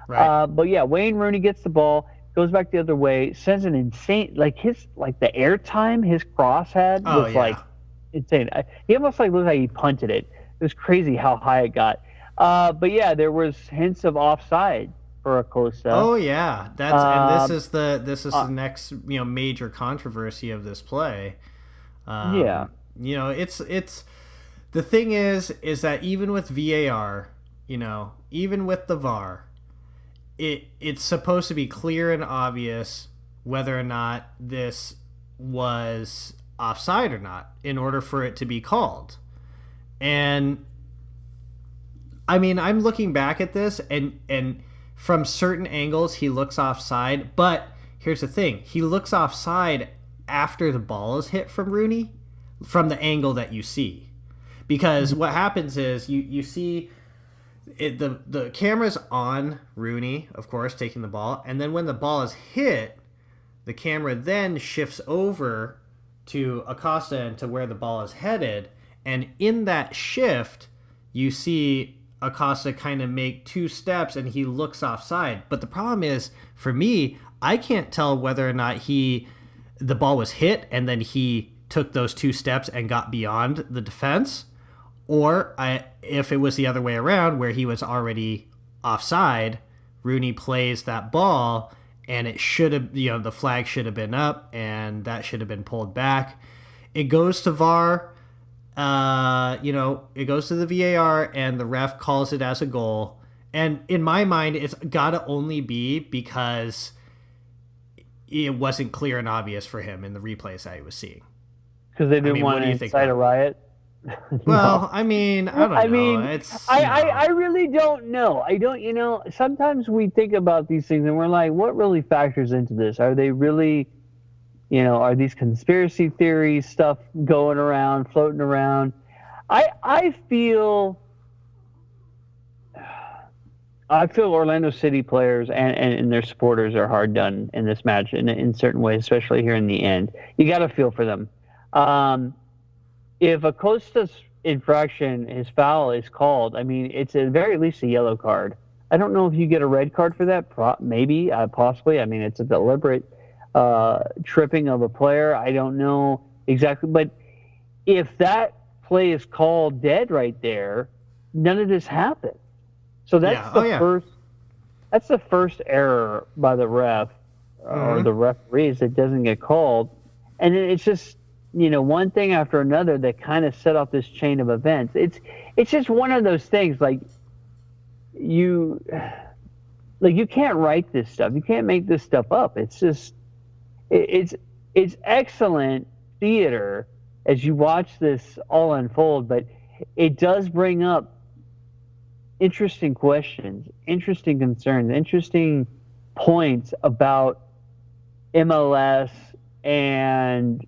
Speaker 2: Right. But yeah, Wayne Rooney gets the ball, goes back the other way, sends an insane, the airtime his cross had was like insane. He almost looked like he punted it. It was crazy how high it got. But yeah, there was hints of offside for Acosta.
Speaker 1: Oh yeah, and this is the next major controversy of this play. It's the thing is that even with VAR, even with the VAR, it's supposed to be clear and obvious whether or not this was offside or not in order for it to be called. And I mean, I'm looking back at this and from certain angles he looks offside, but here's the thing. He looks offside after the ball is hit from Rooney from the angle that you see. Because what happens is you see it, the camera's on Rooney, of course, taking the ball, and then when the ball is hit, the camera then shifts over to Acosta and to where the ball is headed, and in that shift, you see Acosta kind of make 2 steps and he looks offside. But the problem is, for me, I can't tell whether or not the ball was hit and then he took those 2 steps and got beyond the defense, or if it was the other way around where he was already offside, Rooney plays that ball and it should have, the flag should have been up and that should have been pulled back. It goes to VAR. It goes to the VAR and the ref calls it as a goal. And in my mind, it's got to only be because it wasn't clear and obvious for him in the replays that he was seeing.
Speaker 2: Because they didn't want to incite a riot?
Speaker 1: Well, no. I don't know.
Speaker 2: I really don't know. I don't, sometimes we think about these things and we're like, what really factors into this? Are they really, are these conspiracy theories stuff going around, floating around? I feel Orlando City players and their supporters are hard done in this match in certain ways, especially here in the end. You got to feel for them. If Acosta's infraction, his foul is called, I mean, it's at the very least a yellow card. I don't know if you get a red card for that. Maybe, possibly. I mean, it's a deliberate tripping of a player. I don't know exactly. But if that play is called dead right there, none of this happened. So that's first. That's the first error by the ref or the referees that doesn't get called, and it's just one thing after another that kind of set off this chain of events. It's just one of those things like you can't write this stuff. You can't make this stuff up. It's just it's excellent theater as you watch this all unfold, but it does bring up interesting questions, interesting concerns, interesting points about MLS and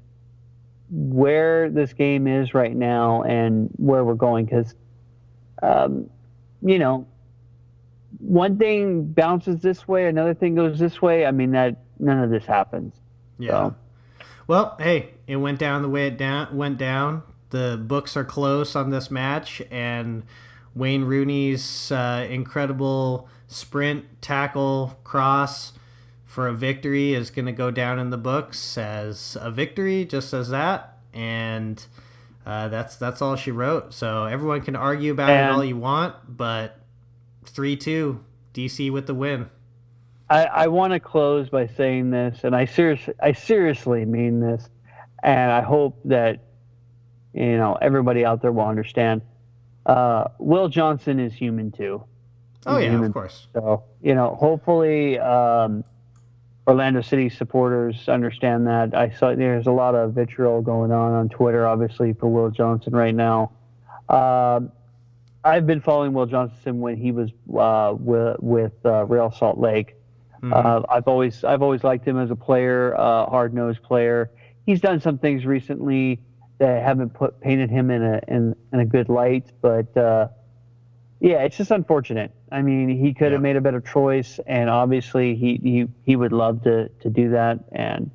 Speaker 2: where this game is right now and where we're going. Because, one thing bounces this way, another thing goes this way. I mean, that none of this happens.
Speaker 1: Yeah.
Speaker 2: So.
Speaker 1: Well, hey, it went down the way it went down. The books are closed on this match, and Wayne Rooney's incredible sprint, tackle, cross for a victory is going to go down in the books as a victory, just as that. And that's all she wrote. So everyone can argue about it all you want, but 3-2, DC with the win.
Speaker 2: I want to close by saying this, and I seriously mean this, and I hope that everybody out there will understand. Will Johnson is human too.
Speaker 1: Of course.
Speaker 2: So, hopefully Orlando City supporters understand that. I saw there's a lot of vitriol going on Twitter, obviously, for Will Johnson right now. I've been following Will Johnson when he was with Real Salt Lake. I've always liked him as a player, hard-nosed player. He's done some things recently that haven't painted him in a good light, but it's just unfortunate. I mean, he could have made a better choice, and obviously he would love to do that. And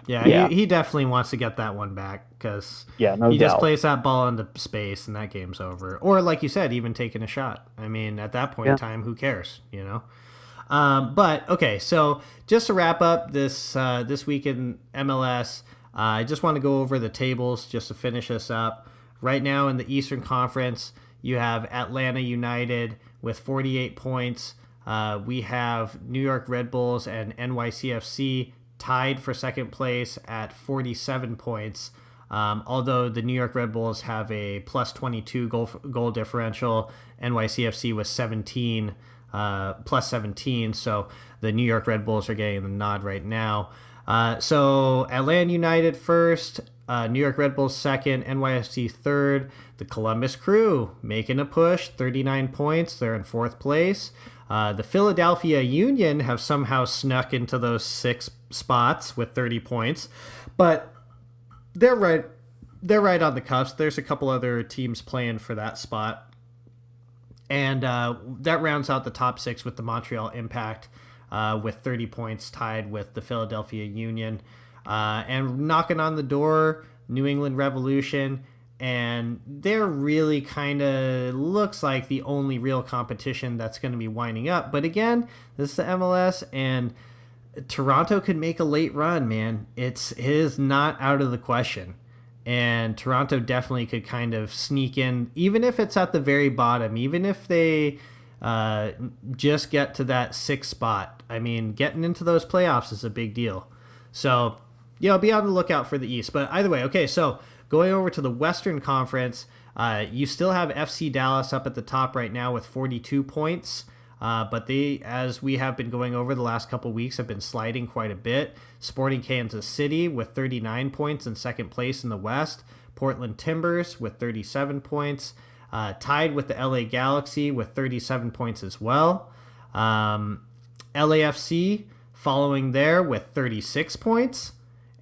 Speaker 1: he definitely wants to get that one back because he just plays that ball into space and that game's over. Or like you said, even taking a shot. I mean, at that point in time, who cares? But okay, so just to wrap up this week in MLS. I just want to go over the tables just to finish us up. Right now in the Eastern Conference, you have Atlanta United with 48 points. We have New York Red Bulls and NYCFC tied for second place at 47 points. Although the New York Red Bulls have a plus 22 goal differential, NYCFC was plus 17. So the New York Red Bulls are getting the nod right now. So Atlanta United first, New York Red Bulls second, NYFC third. The Columbus Crew making a push, 39 points. They're in fourth place. The Philadelphia Union have somehow snuck into those 6 spots with 30 points, but they're right on the cusp. There's a couple other teams playing for that spot, and that rounds out the top 6 with the Montreal Impact. With 30 points, tied with the Philadelphia Union. And knocking on the door, New England Revolution. And they're really kind of looks like the only real competition that's going to be winding up. But again, this is the MLS, and Toronto could make a late run, man. It is not out of the question. And Toronto definitely could kind of sneak in, even if it's at the very bottom, even if they just get to that 6th spot. I mean, getting into those playoffs is a big deal. So, be on the lookout for the East. But either way, okay, so going over to the Western Conference, you still have FC Dallas up at the top right now with 42 points. But they, as we have been going over the last couple weeks, have been sliding quite a bit. Sporting Kansas City with 39 points in second place in the West. Portland Timbers with 37 points. Tied with the LA Galaxy with 37 points as well. LAFC following there with 36 points.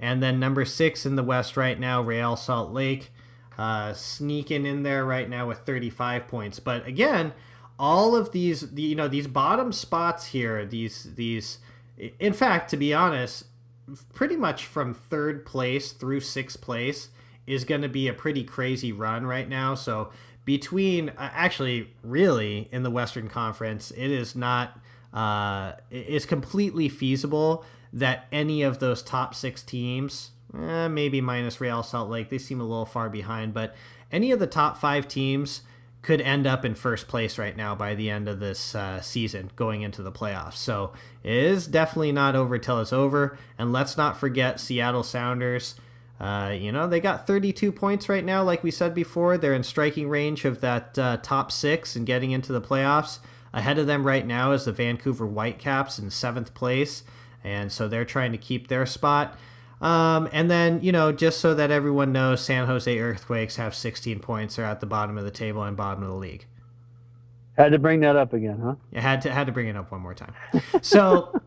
Speaker 1: And then number 6 in the West right now, Real Salt Lake, sneaking in there right now with 35 points. But again, all of these, these bottom spots here, these, in fact, to be honest, pretty much from 3rd place through 6th place is going to be a pretty crazy run right now. So between, actually, really, in the Western Conference, it is not, it's completely feasible that any of those top 6 teams, maybe minus Real Salt Lake, they seem a little far behind, but any of the top 5 teams could end up in 1st place right now by the end of this season going into the playoffs. So it is definitely not over till it's over. And let's not forget Seattle Sounders. They got 32 points right now. Like we said before, they're in striking range of that top 6 and getting into the playoffs. Ahead of them right now is the Vancouver Whitecaps in 7th place. And so they're trying to keep their spot. And then, just so that everyone knows, San Jose Earthquakes have 16 points. They're at the bottom of the table and bottom of the league.
Speaker 2: Had to bring that up again, huh?
Speaker 1: I had to bring it up one more time. So,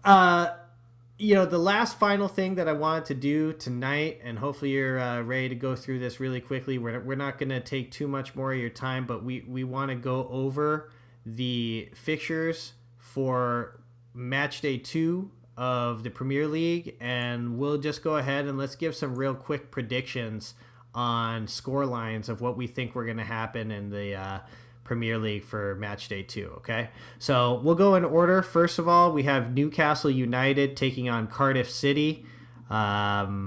Speaker 1: the last final thing that I wanted to do tonight, and hopefully you're ready to go through this really quickly. We're not going to take too much more of your time, but we want to go over the fixtures for match day 2 of the Premier League, and we'll just go ahead and let's give some real quick predictions on score lines of what we think we're going to happen in the Premier League for match day 2. Okay, so we'll go in order. First of all, we have Newcastle United taking on Cardiff City. I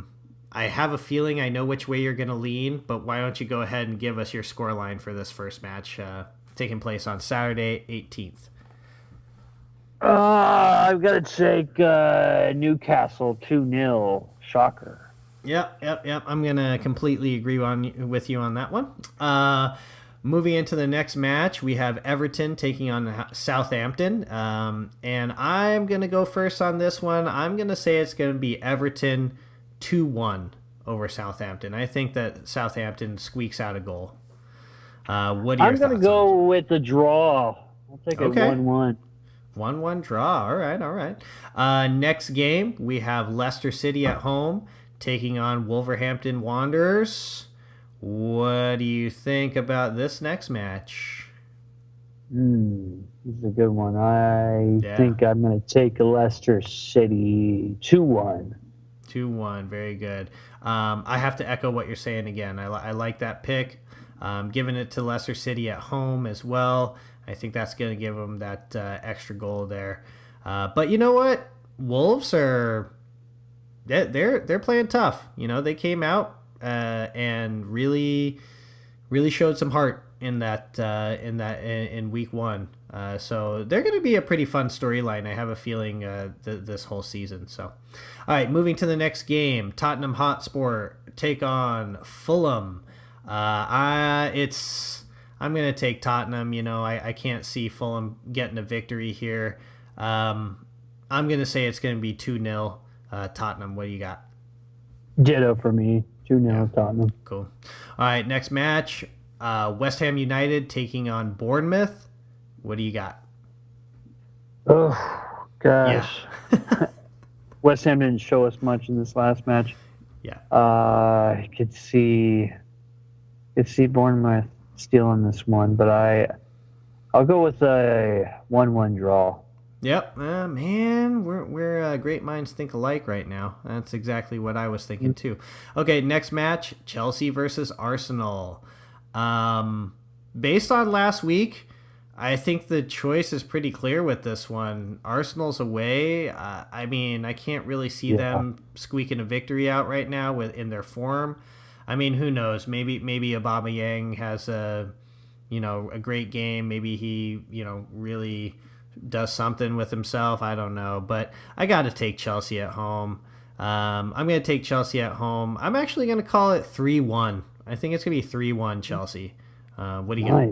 Speaker 1: have a feeling I know which way you're going to lean, but why don't you go ahead and give us your score line for this first match taking place on Saturday 18th.
Speaker 2: I've got to take Newcastle 2-0. Shocker.
Speaker 1: Yep. I'm going to completely agree with you on that one. Moving into the next match, we have Everton taking on Southampton. And I'm going to go first on this one. I'm going to say it's going to be Everton 2-1 over Southampton. I think that Southampton squeaks out a goal. What are your thoughts?
Speaker 2: I'm going to go with the draw. I'll take a 1-1.
Speaker 1: 1-1 draw. All right. Next game, we have Leicester City at home taking on Wolverhampton Wanderers. What do you think about this next match?
Speaker 2: This is a good one. I think I'm going to take Leicester City 2-1.
Speaker 1: 2-1. Very good. I have to echo what you're saying again. I like that pick. Giving it to Leicester City at home as well. I think that's going to give them that extra goal there. But you know what? Wolves they're playing tough. They came out and really showed some heart in week 1. So they're going to be a pretty fun storyline. I have a feeling this whole season. So, all right, moving to the next game, Tottenham Hotspur take on Fulham. I'm going to take Tottenham. I can't see Fulham getting a victory here. I'm going to say it's going to be 2-0 Tottenham. What do you got?
Speaker 2: Ditto for me. 2-0 Tottenham.
Speaker 1: Cool. All right, next match, West Ham United taking on Bournemouth. What do you got?
Speaker 2: Oh, gosh. Yeah. West Ham didn't show us much in this last match.
Speaker 1: Yeah.
Speaker 2: I could see Bournemouth stealing this one, but I'll go with a 1-1 draw.
Speaker 1: Yep, man, we're great minds think alike right now. That's exactly what I was thinking too. Okay, next match, Chelsea versus Arsenal. Based on last week, I think the choice is pretty clear with this one. Arsenal's away. I can't really see them squeaking a victory out right now in their form. Who knows? Maybe Aubameyang has a great game. Maybe he really does something with himself. I don't know, but I got to take Chelsea at home. I'm going to take Chelsea at home. I'm actually going to call it 3-1. I think it's going to be 3-1 Chelsea. What do you got?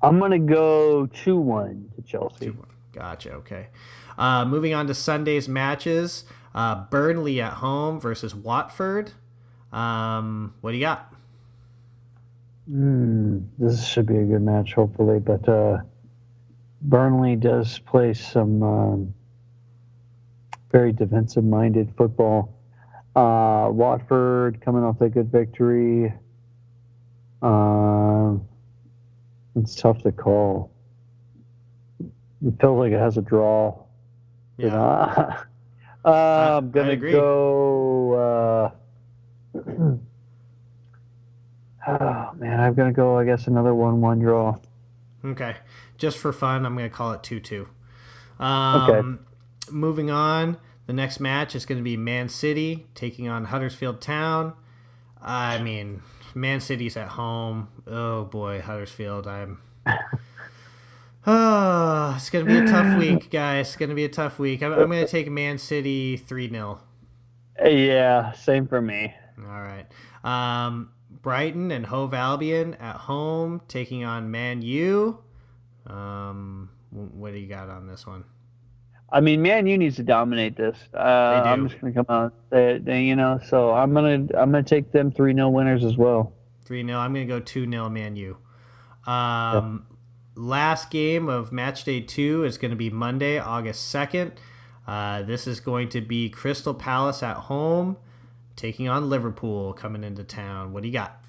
Speaker 2: I'm going to go 2-1 to Chelsea.
Speaker 1: 2-1. Gotcha. Okay. Moving on to Sunday's matches. Burnley at home versus Watford. What do you got?
Speaker 2: This should be a good match, hopefully, but Burnley does play some very defensive-minded football. Watford coming off a good victory. It's tough to call. It feels like it has a draw.
Speaker 1: Yeah.
Speaker 2: I'm gonna go. Oh man, I'm gonna go. I guess another 1-1 draw.
Speaker 1: Okay, just for fun, I'm gonna call it 2-2.
Speaker 2: Okay.
Speaker 1: Moving on, the next match is going to be Man City taking on Huddersfield Town. I mean, Man City's at home. Oh boy, Huddersfield. It's going to be a tough week, guys. It's going to be a tough week. I'm going to take Man City 3-0.
Speaker 2: Yeah, same for me.
Speaker 1: All right. Brighton and Hove Albion at home taking on Man U. What do you got on this one?
Speaker 2: I mean, Man U needs to dominate this. I'm just gonna come out, so I'm gonna take them 3-0 winners as well.
Speaker 1: 3-0. I'm gonna go 2-0 Man U. Last game of Matchday 2 is going to be Monday, August 2nd. This is going to be Crystal Palace at home taking on Liverpool coming into town. What do you got?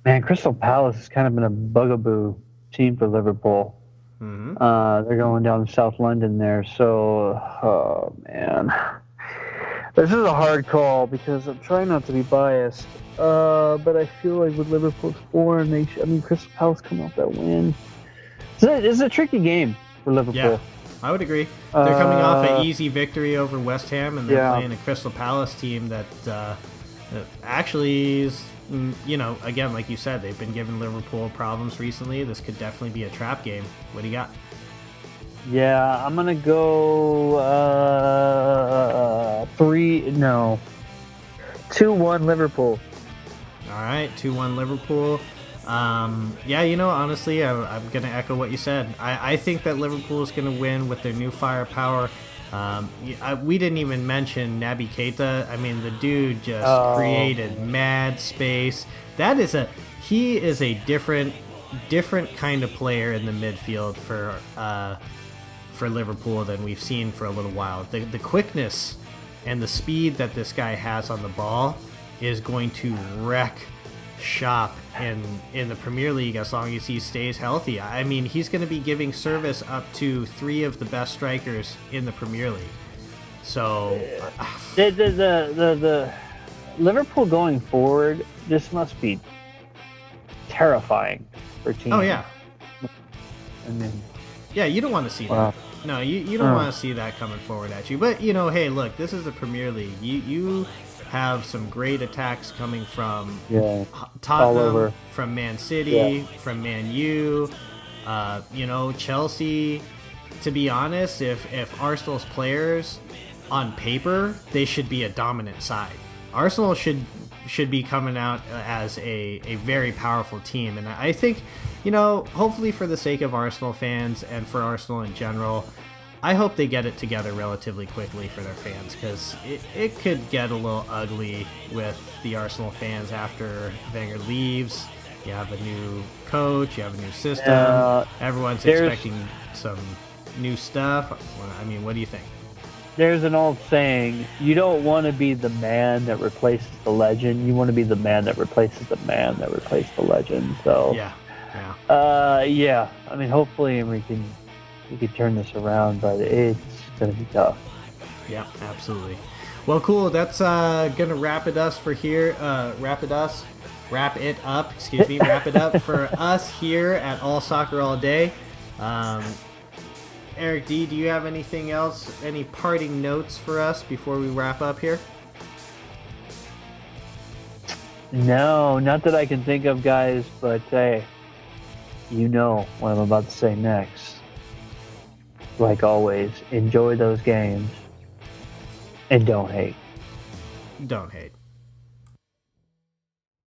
Speaker 2: Man, Crystal Palace has kind of been a bugaboo team for Liverpool.
Speaker 1: Mm-hmm.
Speaker 2: They're going down to South London there. So, oh, man. This is a hard call because I'm trying not to be biased. But I feel like with Liverpool's form, Crystal Palace coming off that win. It's a tricky game for Liverpool. Yeah,
Speaker 1: I would agree. They're coming off an easy victory over West Ham, and they're playing a Crystal Palace team that actually is, again, like you said, they've been giving Liverpool problems recently. This could definitely be a trap game. What do you got?
Speaker 2: Yeah, I'm going to go 2-1 Liverpool.
Speaker 1: All right, 2-1 Liverpool. Honestly, I'm going to echo what you said. I think that Liverpool is going to win with their new firepower. We didn't even mention Naby Keita. I mean, the dude just created mad space. He is a different kind of player in the midfield for Liverpool than we've seen for a little while. The quickness and the speed that this guy has on the ball is going to wreck shop in the Premier League as long as he stays healthy. I mean, he's going to be giving service up to 3 of the best strikers in the Premier League. So
Speaker 2: the Liverpool going forward, this must be terrifying for teams.
Speaker 1: Oh yeah.
Speaker 2: I mean,
Speaker 1: yeah, you don't want to see that. No, you don't want to see that coming forward at you. But hey, look, this is the Premier League. You have some great attacks coming from Tottenham, from Man City, from Man U, Chelsea. To be honest, if Arsenal's players on paper, they should be a dominant side. Arsenal should be coming out as a very powerful team, and I think, hopefully for the sake of Arsenal fans and for Arsenal in general, I hope they get it together relatively quickly for their fans, because it could get a little ugly with the Arsenal fans after Wenger leaves. You have a new coach, you have a new system, everyone's expecting some new stuff. I mean, what do you think?
Speaker 2: There's an old saying, you don't want to be the man that replaces the legend, you want to be the man that replaces the man that replaced the legend. So I mean, hopefully we can turn this around, but it's going to be tough.
Speaker 1: Yeah, absolutely. Well, cool. That's going to wrap it up for us here at All Soccer All Day. Erik D, do you have anything else, any parting notes for us before we wrap up here?
Speaker 2: No, not that I can think of, guys, but hey, you know what I'm about to say next. Like always, enjoy those games and don't hate.
Speaker 1: Don't hate.